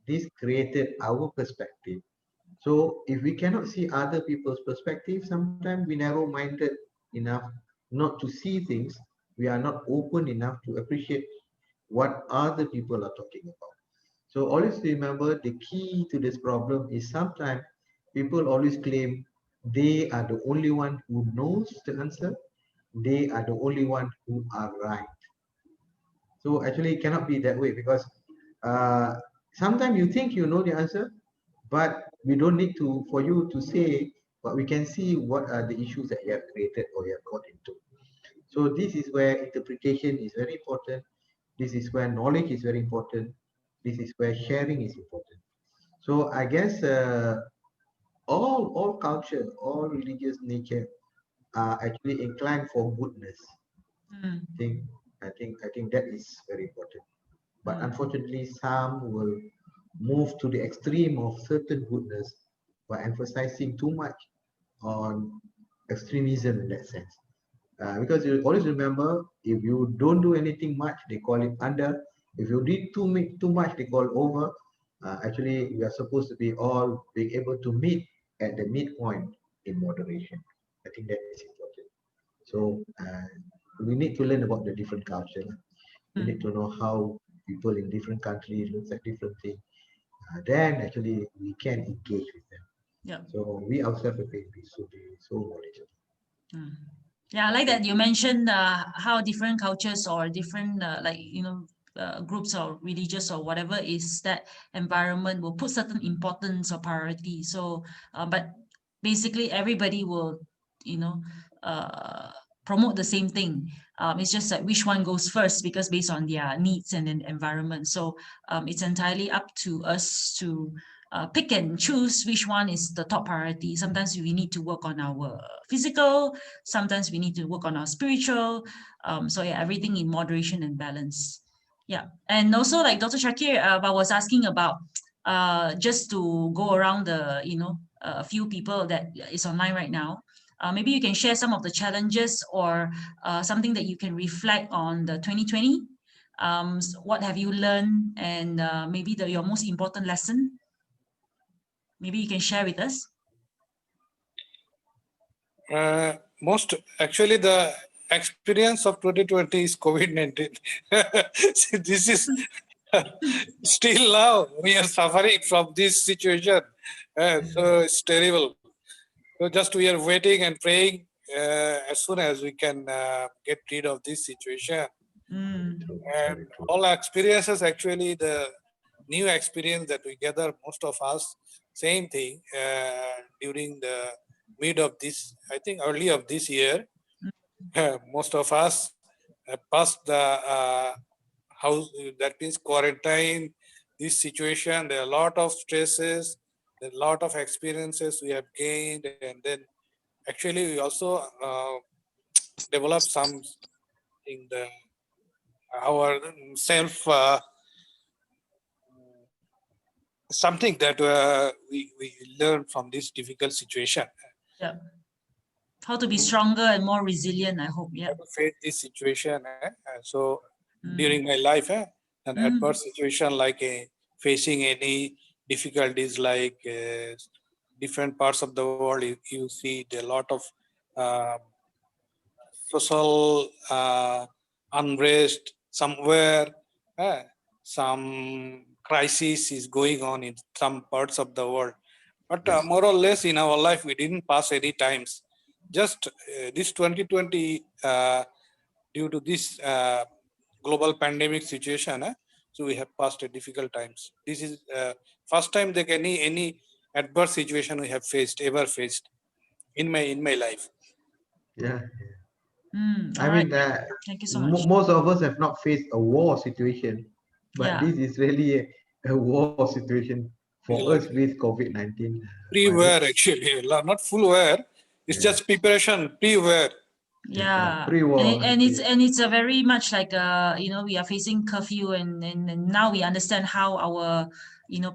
Speaker 2: this created our perspective. So if we cannot see other people's perspective, sometimes we narrow-minded enough not to see things. We are not open enough to appreciate what other people are talking about. So always remember the key to this problem is sometimes people always claim they are the only one who knows the answer. They are the only one who are right. So actually it cannot be that way because uh, sometimes you think you know the answer, but we don't need to for you to say, but we can see what are the issues that you have created or you have got into. So this is where interpretation is very important. This is where knowledge is very important. This is where sharing is important. So I guess all culture, all religious nature are actually inclined for goodness.
Speaker 1: Mm,
Speaker 2: I think I think that is very important. But
Speaker 1: mm,
Speaker 2: unfortunately, some will move to the extreme of certain goodness by emphasizing too much on extremism in that sense. Because you always remember, if you don't do anything much, they call it under. If you did too much, they call over. Actually, we are supposed to be all being able to meet at the midpoint in moderation. I think that is important. So we need to learn about the different culture. We
Speaker 1: mm.
Speaker 2: need to know how people in different countries look at different things. Then actually we can engage with them.
Speaker 1: Yeah.
Speaker 2: So we ourselves should be so knowledgeable.
Speaker 1: Mm. Yeah, I like that you mentioned how different cultures or different groups or religious or whatever is that environment will put certain importance or priority. So, but basically everybody will, you know, uh, promote the same thing. It's just that which one goes first because based on their needs and then environment. So it's entirely up to us to pick and choose which one is the top priority. Sometimes we need to work on our physical, sometimes we need to work on our spiritual. So yeah, everything in moderation and balance. Yeah, and also like Dr. Shakir, I was asking about just to go around the a few people that is online right now. Maybe you can share some of the challenges or something that you can reflect on the 2020. What have you learned and maybe your most important lesson? Maybe you can share with us.
Speaker 3: Most actually the experience of 2020 is COVID-19. This is still now we are suffering from this situation. So it's terrible. So just we are waiting and praying as soon as we can get rid of this situation.
Speaker 1: Mm,
Speaker 3: And all experiences, actually the new experience that we gather, most of us, same thing during the mid of this, I think early of this year, most of us passed the house, that means quarantine, this situation. There are a lot of stresses, there are a lot of experiences we have gained, and then actually we also develop some in the our self something that we learn from this difficult situation.
Speaker 1: yeah. How to be stronger and more resilient, I hope. Yeah.
Speaker 3: How to face this situation. So
Speaker 1: Mm,
Speaker 3: during my life, an
Speaker 1: mm,
Speaker 3: adverse situation like facing any difficulties like different parts of the world, you see a lot of uh, social unrest somewhere. Some crisis is going on in some parts of the world. But
Speaker 2: Yes.
Speaker 3: more or less in our life, we didn't pass any times just this 2020, due to this global pandemic situation, so we have passed a difficult times. This is first time that any adverse situation we have ever faced in my life.
Speaker 2: Yeah.
Speaker 1: Mm,
Speaker 2: I
Speaker 1: all right.
Speaker 2: mean,
Speaker 1: Thank you so much.
Speaker 2: most of us have not faced a war situation, but
Speaker 1: Yeah.
Speaker 2: this is really a war situation for
Speaker 3: Like
Speaker 2: us with COVID-19
Speaker 3: pre-war
Speaker 2: virus.
Speaker 3: actually, not full war. It's
Speaker 2: Yeah,
Speaker 3: just preparation, pre-war.
Speaker 1: Yeah,
Speaker 2: pre-war.
Speaker 1: and it's a very much like we are facing curfew, and now we understand how our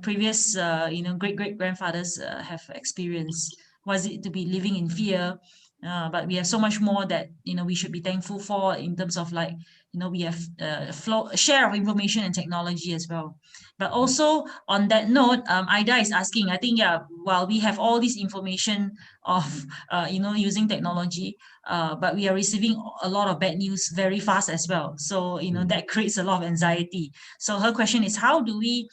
Speaker 1: previous great grandfathers have experienced was it to be living in fear. But we have so much more that we should be thankful for in terms of like we have flow share of information and technology as well. But also on that note, Ida is asking, I think, yeah, while we have all this information of using technology, but we are receiving a lot of bad news very fast as well. So, that creates a lot of anxiety. So her question is, how do we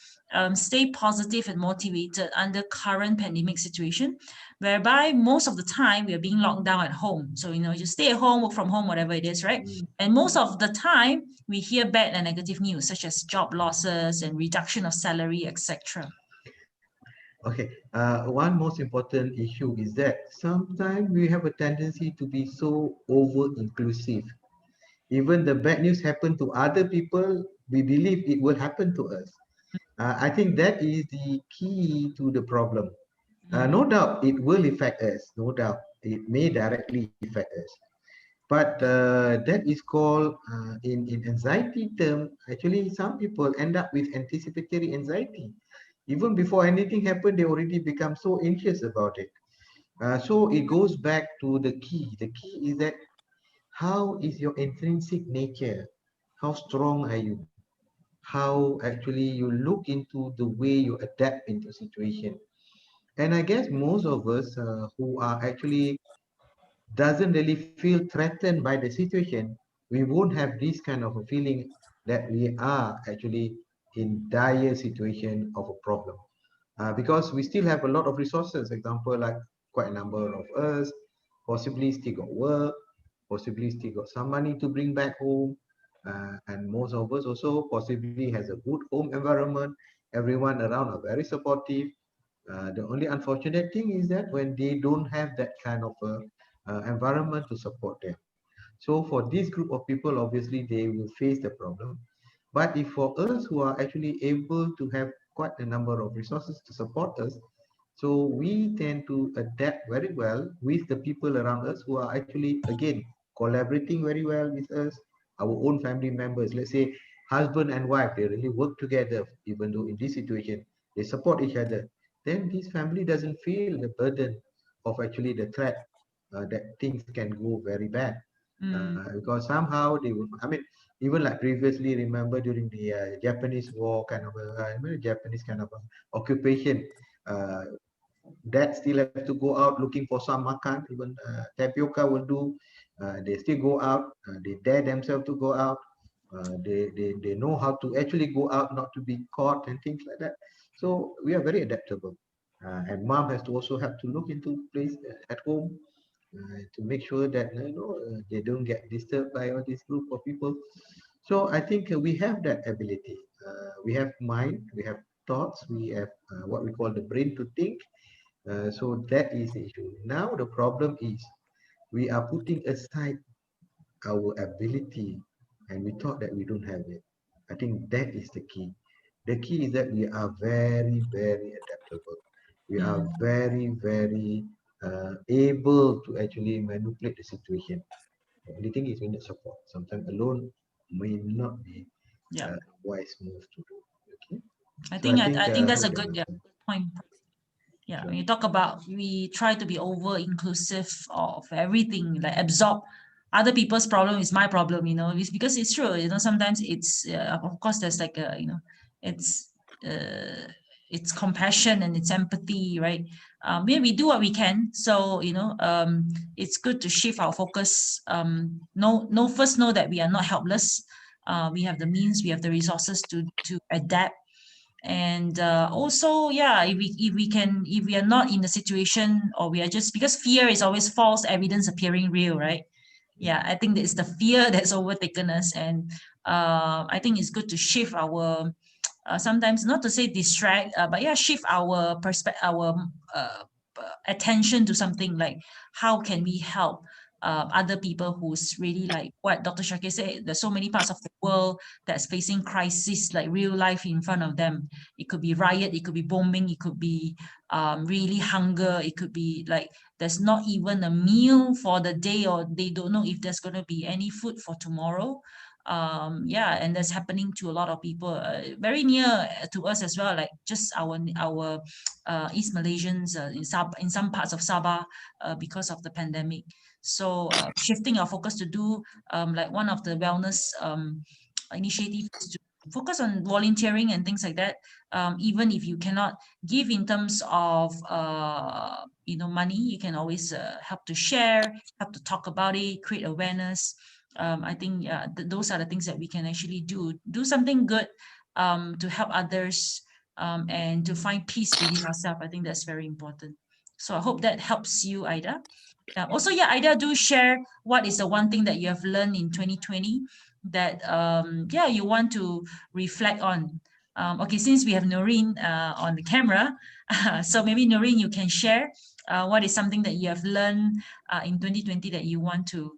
Speaker 1: stay positive and motivated under current pandemic situation, whereby most of the time we are being locked down at home. So, you stay at home, work from home, whatever it is, right? And most of the time we hear bad and negative news, such as job losses and reduction of salary, etc.
Speaker 2: Okay, one most important issue is that sometimes we have a tendency to be so over-inclusive. Even the bad news happen to other people, we believe it will happen to us. I think that is the key to the problem. No doubt it will affect us. No doubt it may directly affect us. But that is called, in anxiety term, actually some people end up with anticipatory anxiety. Even before anything happened, they already become so anxious about it. So it goes back to the key. The key is that how is your intrinsic nature? How strong are you? How actually you look into the way you adapt into situation. And I guess most of us who are actually doesn't really feel threatened by the situation, we won't have this kind of a feeling that we are actually in dire situation of a problem. Because we still have a lot of resources. Example, like quite a number of us possibly still got work, possibly still got some money to bring back home, and most of us also possibly has a good home environment. Everyone around are very supportive. The only unfortunate thing is that when they don't have that kind of environment to support them. So for this group of people, obviously they will face the problem. But if for us who are actually able to have quite a number of resources to support us, so we tend to adapt very well with the people around us who are actually, again, collaborating very well with us, our own family members. Let's say husband and wife, they really work together, even though in this situation, they support each other. Then this family doesn't feel the burden of actually the threat that things can go very bad. Because somehow they would, I mean, even like previously, remember during the Japanese war kind of Japanese kind of occupation, uh, dad still have to go out looking for some makan. Even tapioca will do. They still go out. They dare themselves to go out. They know how to actually go out, not to be caught and things like that. So we are very adaptable. And mom has to also have to look into place at home to make sure that they don't get disturbed by all this group of people. So I think we have that ability. We have mind, we have thoughts, we have what we call the brain to think. So that is the issue. Now the problem is we are putting aside our ability and we thought that we don't have it. I think that is the key. The key is that we are very, very adaptable. We are very able to actually manipulate the situation. The only thing is we need support. Sometimes alone may not be
Speaker 1: Yeah,
Speaker 2: a wise move to do. Okay.
Speaker 1: I
Speaker 2: So I
Speaker 1: think
Speaker 2: think
Speaker 1: that's
Speaker 2: hope
Speaker 1: a
Speaker 2: that
Speaker 1: good, yeah,
Speaker 2: answers.
Speaker 1: point. Yeah, when
Speaker 2: Sure.
Speaker 1: you talk about we try to be over inclusive of everything, like absorb other people's problem is my problem, it's because it's true, sometimes it's of course there's like a, it's uh it's compassion and it's empathy, right? We do what we can. So, it's good to shift our focus. First know that we are not helpless. We have the means, we have the resources to adapt, And also, yeah, if we are not in the situation, or we are just, because fear is always false evidence appearing real, right? Yeah, I think it's the fear that's overtaken us. And I think it's good to shift our sometimes, not to say distract, but yeah, shift our perspective, our attention to something like, how can we help other people who's really, like what Dr. Shakir said, there's so many parts of the world that's facing crisis, like real life in front of them. It could be riot, it could be bombing, it could be really hunger, it could be like there's not even a meal for the day, or they don't know if there's going to be any food for tomorrow. Yeah, and that's happening to a lot of people very near to us as well, like just our East Malaysians in some parts of Sabah because of the pandemic. So shifting our focus to do like one of the wellness initiatives is to focus on volunteering and things like that. Even if you cannot give in terms of money, you can always help to share, help to talk about it, create awareness. I think those are the things that we can actually do something good to help others, and to find peace within ourselves. I think that's very important. So I hope that helps you, Ida. Also, yeah, Ida, do share what is the one thing that you have learned in 2020 that yeah, you want to reflect on. Okay, since we have Noreen on the camera, so maybe Noreen, you can share what is something that you have learned in 2020 that you want to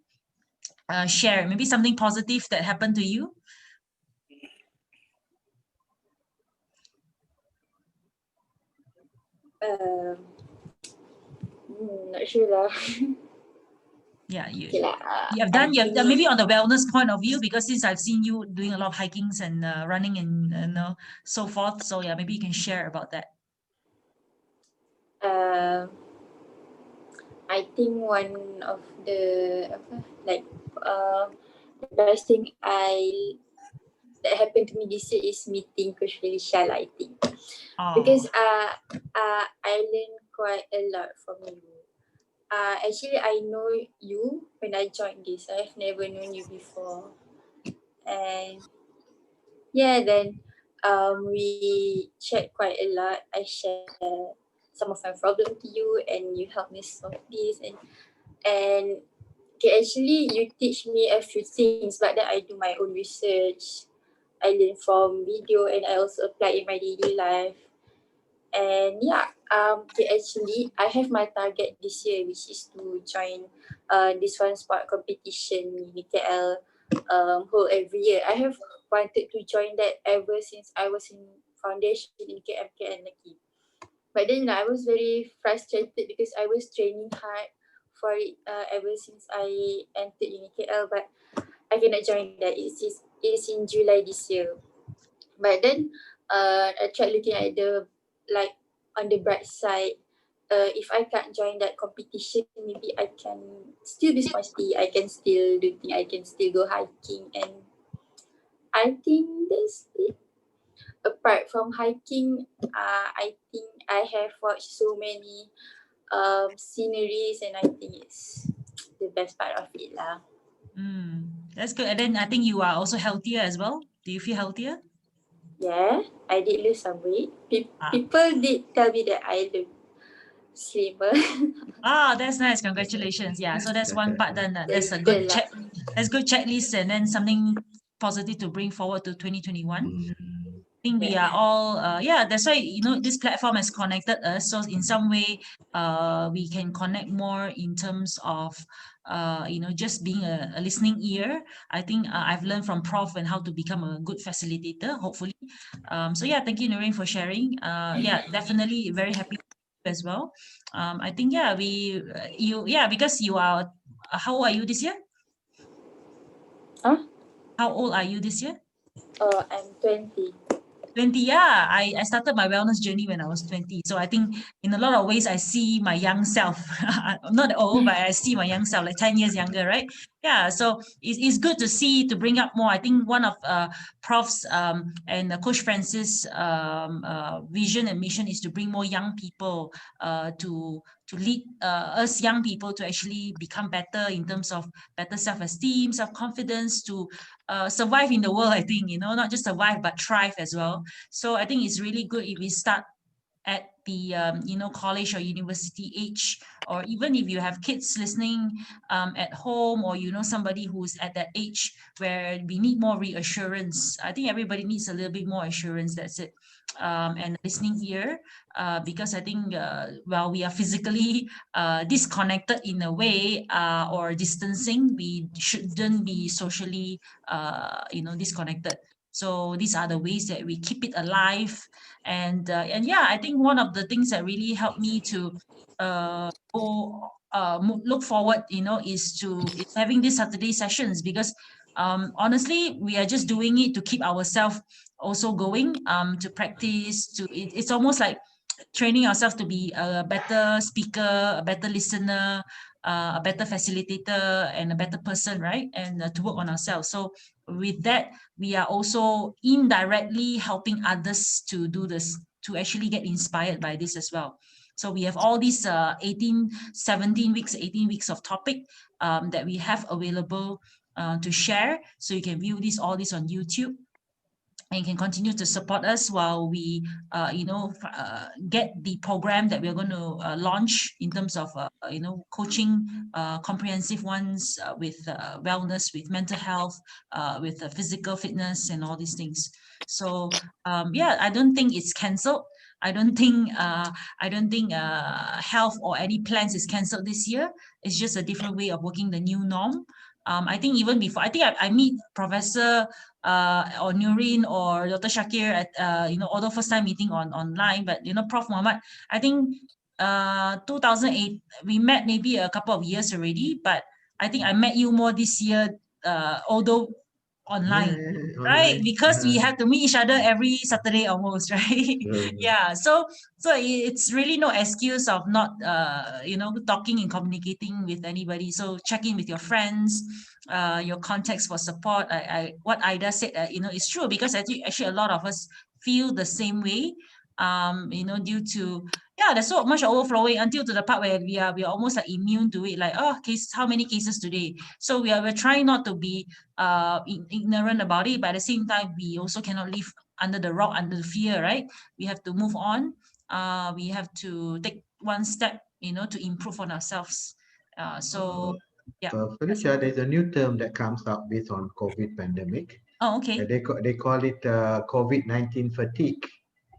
Speaker 1: share. Maybe something positive that happened to you.
Speaker 4: Not sure lah.
Speaker 1: Yeah,
Speaker 4: Okay lah.
Speaker 1: you have done maybe on the wellness point of view, because since I've seen you doing a lot of hikings and running and so forth. So yeah, maybe you can share about that.
Speaker 4: I think one of the the best thing that happened to me this year is meeting Coach Felicia lah, I think. Because I learned quite a lot from you. Actually, I know you when I joined this. I've never known you before. And yeah, then we chat quite a lot. I share some of my problem to you, and you help me solve this. And okay, actually, you teach me a few things, but then I do my own research. I learn from video, and I also apply in my daily life. And yeah, okay, actually, I have my target this year, which is to join this one sport competition in KL hold every year. I have wanted to join that ever since I was in foundation in KMKN lagi. But then I was very frustrated because I was training hard for it ever since I entered uni KL, but I cannot join that. It's in July this year. But then I tried looking at the like on the bright side. If I can't join that competition, maybe I can still be sporty. I can still do things. I can still go hiking, and I think that's it. Apart from hiking, I think I have watched so many sceneries, and I think it's the best part of it lah.
Speaker 1: That's good. And then I think you are also healthier as well. Do you feel healthier?
Speaker 4: Yeah, I did lose some weight. People did tell me that I look slimmer.
Speaker 1: That's nice. Congratulations. Yeah, so that's one part done. That's a good check. That's good checklist, and then something positive to bring forward to 2021. I think we are all that's why this platform has connected us, so in some way we can connect more in terms of just being a listening ear. I think I've learned from Prof and how to become a good facilitator, hopefully. So yeah, thank you, Noreen, for sharing. Yeah, definitely very happy as well. I think because you are how old are you this year? How old are you this year?
Speaker 4: I'm 20.
Speaker 1: 20, yeah. I started my wellness journey when I was 20. So I think in a lot of ways, I see my young self. I'm not old, but I see my young self, like 10 years younger, right? Yeah, so it's good to see, to bring up more. I think one of Prof's and Coach Francis' vision and mission is to bring more young people to lead us young people to actually become better in terms of better self-esteem, self-confidence, to survive in the world. I think, not just survive but thrive as well. So I think it's really good if we start at the college or university age, or even if you have kids listening at home, or somebody who's at that age where we need more reassurance. I think everybody needs a little bit more assurance. That's it. And listening ear, because I think while we are physically disconnected in a way, or distancing, we shouldn't be socially disconnected. So these are the ways that we keep it alive. And yeah, I think one of the things that really helped me to look forward, is having these Saturday sessions, because honestly, we are just doing it to keep ourselves also going, to practice, it's almost like training ourselves to be a better speaker, a better listener, a better facilitator, and a better person, right? And to work on ourselves. So with that, we are also indirectly helping others to do this, to actually get inspired by this as well. So we have all these 18 weeks of topic that we have available to share. So you can view all this on YouTube, and you can continue to support us while we get the program that we're going to launch in terms of coaching, comprehensive ones, with wellness, with mental health, with physical fitness, and all these things. So yeah, I don't think it's cancelled. I don't think health or any plans is cancelled this year. It's just a different way of working, the new norm. I think even before, I think I meet Professor or Nurin or Dr. Shakir at although first time meeting online, but Prof Mohammad, I think 2008 we met maybe a couple of years already, but I think I met you more this year, although online.
Speaker 2: Yeah,
Speaker 1: Right,
Speaker 2: online.
Speaker 1: because we have to meet each other every Saturday almost, right? Yeah, so it's really no excuse of not talking and communicating with anybody. So check in with your friends, your contacts for support. What Ida said, is true, because actually a lot of us feel the same way, due to, yeah, there's so much overflowing until to the part where we are almost like immune to it, like, oh, how many cases today? So we're trying not to be ignorant about it, but at the same time we also cannot live under the rock, under the fear, right? We have to move on. We have to take one step, to improve on ourselves. So yeah.
Speaker 2: Felicia, there's a new term that comes up based on COVID pandemic.
Speaker 1: Oh, okay.
Speaker 2: They call it COVID-19 fatigue.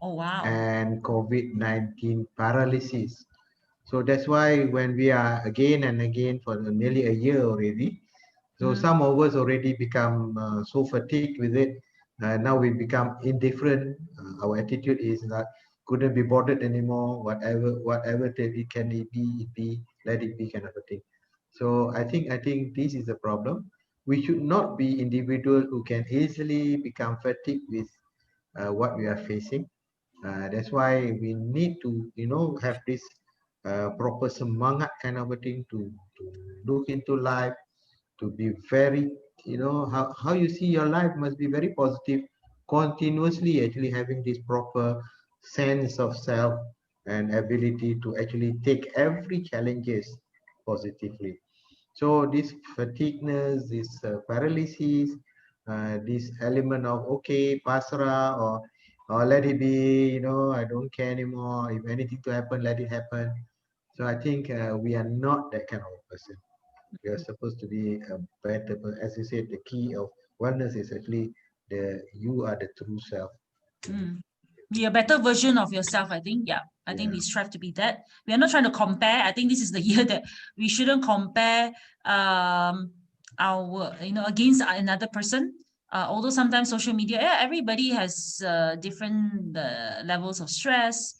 Speaker 1: Oh, wow.
Speaker 2: And COVID-19 paralysis. So that's why when we are again and again for nearly a year already, so some of us already become so fatigued with it. Now we become indifferent. Our attitude is that couldn't be bothered anymore. Whatever it can be, let it be, kind of a thing. So I think this is a problem. We should not be individual who can easily become fatigued with what we are facing. That's why we need to, have this proper semangat kind of a thing to look into life, to be very, how you see your life must be very positive, continuously actually having this proper sense of self and ability to actually take every challenges positively. So this fatigueness, this paralysis, this element of okay, pasra, or let it be, I don't care anymore. If anything to happen, let it happen. So I think we are not that kind of a person. We are supposed to be a better person. As you said, the key of wellness is actually you are the true self.
Speaker 1: Be a better version of yourself, I think. Yeah, I think we strive to be that. We are not trying to compare. I think this is the year that we shouldn't compare our, against another person. Although sometimes social media, everybody has different levels of stress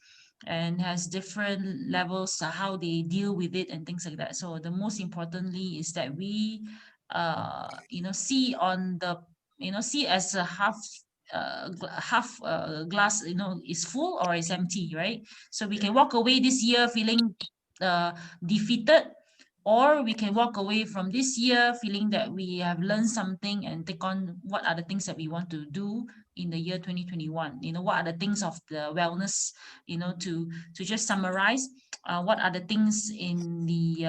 Speaker 1: and has different levels of how they deal with it and things like that. So the most importantly is that we, see on the, see as a half glass, is full or is empty, right? So we can walk away this year feeling defeated, or we can walk away from this year feeling that we have learned something and take on what are the things that we want to do in the year 2021. What are the things of the wellness, to just summarize, what are the things in the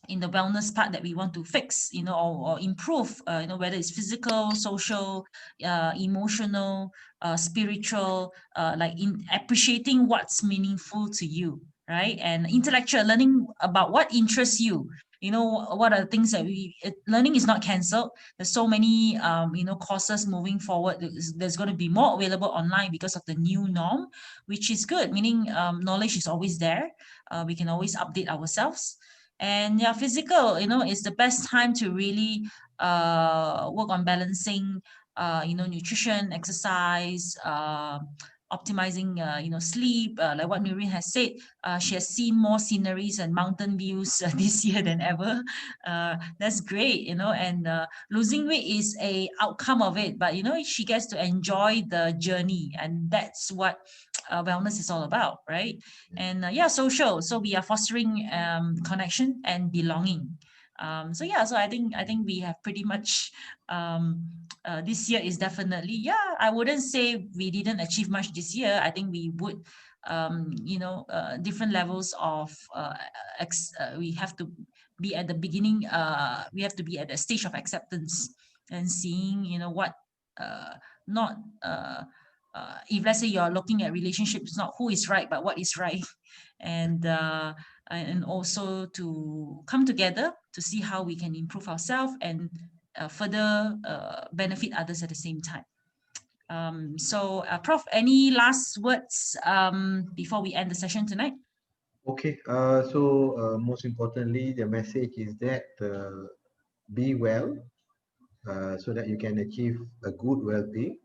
Speaker 1: wellness part that we want to fix, or improve, whether it's physical, social, emotional, spiritual, like in appreciating what's meaningful to you, right? And intellectual learning about what interests you. What are the things that learning is not canceled. There's so many, courses moving forward. There's going to be more available online because of the new norm, which is good, meaning knowledge is always there. We can always update ourselves. And yeah, physical, is the best time to really work on balancing, nutrition, exercise, optimizing, sleep. Like what Nurin has said, she has seen more sceneries and mountain views this year than ever. That's great, and losing weight is a outcome of it, but she gets to enjoy the journey, and that's what wellness is all about, right? And yeah, social. So we are fostering connection and belonging. So I think we have pretty much this year is definitely, yeah, I wouldn't say we didn't achieve much this year. I think we would, different levels of we have to be at the beginning. We have to be at the stage of acceptance and seeing, what not. If let's say you're looking at relationships, not who is right, but what is right, and also to come together to see how we can improve ourselves and further benefit others at the same time. So, Prof, any last words before we end the session tonight?
Speaker 2: Okay, most importantly, the message is that be well so that you can achieve a good well-being.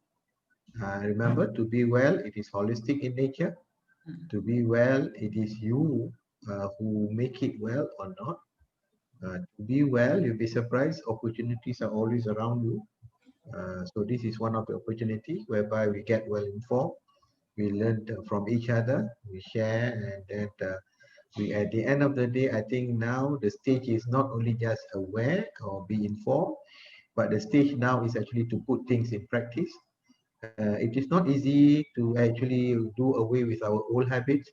Speaker 2: Remember, to be well, it is holistic in nature. To be well, it is you who make it well or not. To be well, you'll be surprised. Opportunities are always around you. So this is one of the opportunities whereby we get well informed. We learn from each other. We share, and then we, at the end of the day, I think now the stage is not only just aware or be informed, but the stage now is actually to put things in practice. It is not easy to actually do away with our old habits,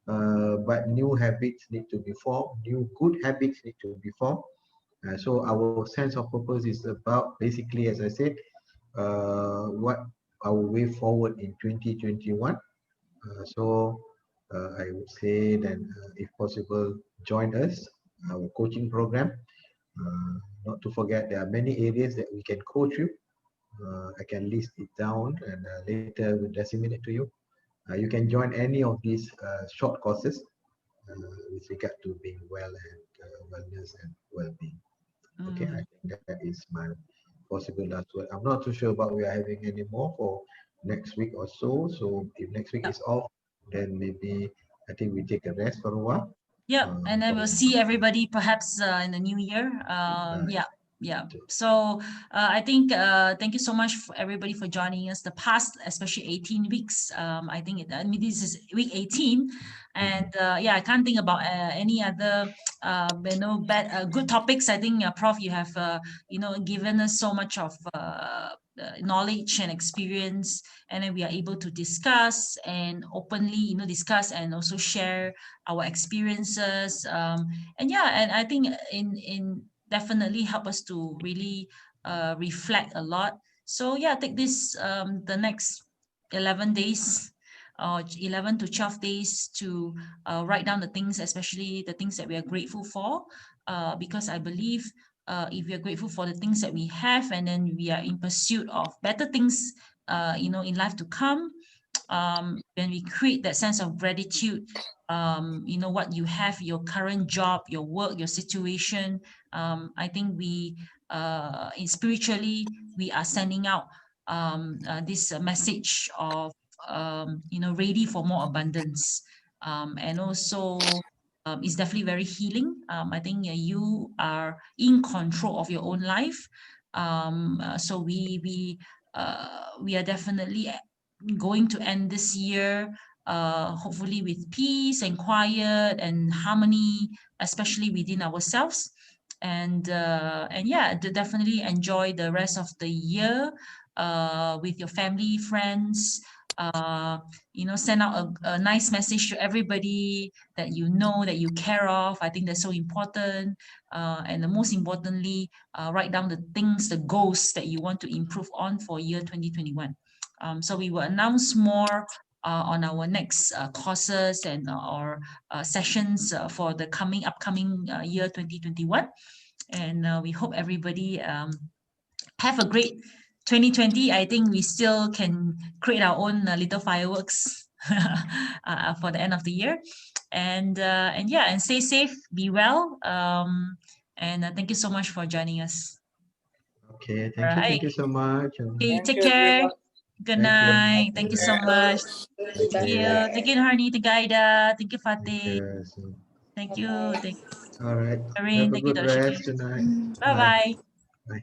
Speaker 2: but new habits need to be formed, new good habits need to be formed. So our sense of purpose is about, basically, as I said, what our way forward in 2021. I would say that if possible, join us, our coaching program. Not to forget, there are many areas that we can coach you. I can list it down and later we'll disseminate it to you. You can join any of these short courses with regard to being well and wellness and well-being. Okay, I think that is my possible last word. I'm not too sure about we are having any more for next week or so. So if next week is off, then maybe I think we take a rest for a while.
Speaker 1: Yeah, and then we'll see everybody perhaps in the new year. Yeah. So I think thank you so much for everybody for joining us. The past, especially 18 weeks. I think this is week 18, and I can't think about any other good topics. I think Prof, you have given us so much of knowledge and experience, and then we are able to discuss and openly discuss and also share our experiences, and I think in definitely help us to really reflect a lot. So take this the next 11 days or 11 to 12 days to write down the things, especially the things that we are grateful for, because I believe if we are grateful for the things that we have, and then we are in pursuit of better things in life to come, when we create that sense of gratitude, what you have, your current job, your work, your situation, I think we spiritually we are sending out this message of ready for more abundance, and also it's definitely very healing. I think you are in control of your own life, so we are definitely going to end this year hopefully with peace and quiet and harmony, especially within ourselves. And yeah, definitely enjoy the rest of the year with your family, friends. You know, send out a nice message to everybody that you know, that you care of. I think that's so important. And the most importantly, write down the things, the goals that you want to improve on for year 2021. So we will announce more on our next courses and or sessions for the upcoming year 2021. And we hope everybody have a great 2020. I think we still can create our own little fireworks for the end of the year. And yeah, and stay safe, be well. And thank you so much for joining us.
Speaker 2: Okay,
Speaker 1: All right.
Speaker 2: thank you so much.
Speaker 1: Okay,
Speaker 3: Thank
Speaker 1: take
Speaker 3: you,
Speaker 1: care.
Speaker 3: everyone.
Speaker 1: Good
Speaker 2: Thank you.
Speaker 1: night. Thank you so much. Thank you. Thank you, Harni. Thank you, Aida. Thank you, Fatih.
Speaker 2: Yes.
Speaker 1: Thank you. Thank you,
Speaker 2: All right.
Speaker 1: Erin.
Speaker 2: Have a
Speaker 1: Thank you,
Speaker 2: good
Speaker 1: Dr.
Speaker 2: rest tonight.
Speaker 1: Bye-bye.
Speaker 2: Bye.